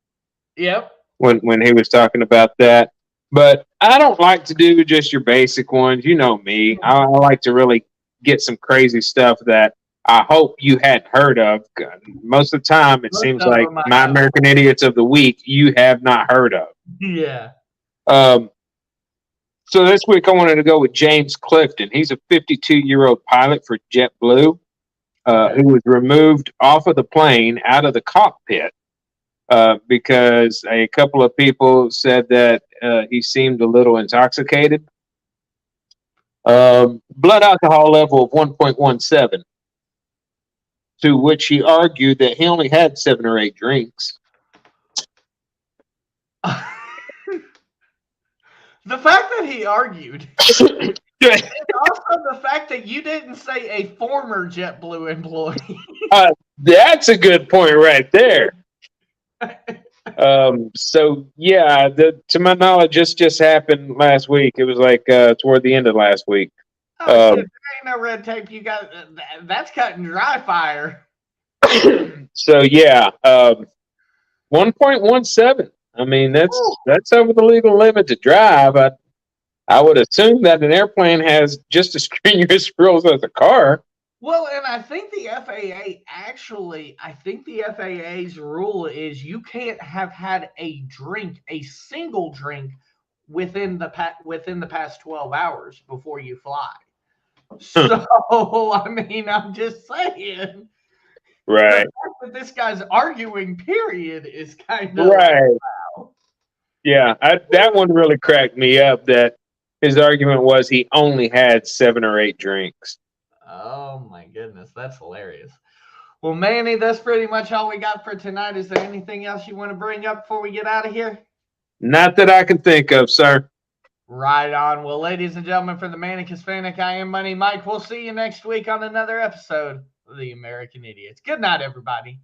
Yep. When he was talking about that. But I don't like to do just your basic ones. You know me. I like to really get some crazy stuff that I hope you hadn't heard of. Most of the time, it seems like my American Idiots of the Week you have not heard of. Yeah. So this week I wanted to go with James Clifton. He's a 52-year-old pilot for JetBlue who was removed off of the plane out of the cockpit because a couple of people said that he seemed a little intoxicated. Blood alcohol level of 1.17, to which he argued that he only had 7 or 8 drinks. The fact that he argued, and also the fact that you didn't say a former JetBlue employee. That's a good point right there. So yeah, to my knowledge, this just happened last week. It was like toward the end of last week. Oh, shit, there ain't no red tape. You got that's cutting dry fire. So yeah, 1.17. I mean, that's over the legal limit to drive. I would assume that an airplane has just as strenuous rules as a car. Well, and I think the FAA's rule is you can't have had a single drink within the past 12 hours before you fly. So, I mean, I'm just saying. Right. The fact that this guy's arguing, period, is kind of right. Wow. Yeah, that one really cracked me up. That His argument was he only had 7 or 8 drinks. Oh my goodness, that's hilarious. Well, Manny, that's pretty much all we got for tonight. Is there anything else you want to bring up before we get out of here? Not that I can think of, sir. Right on. Well, ladies and gentlemen, for the Manic Hispanic, I am Money Mike. We'll see you next week on another episode of the American Idiots. Good night, everybody.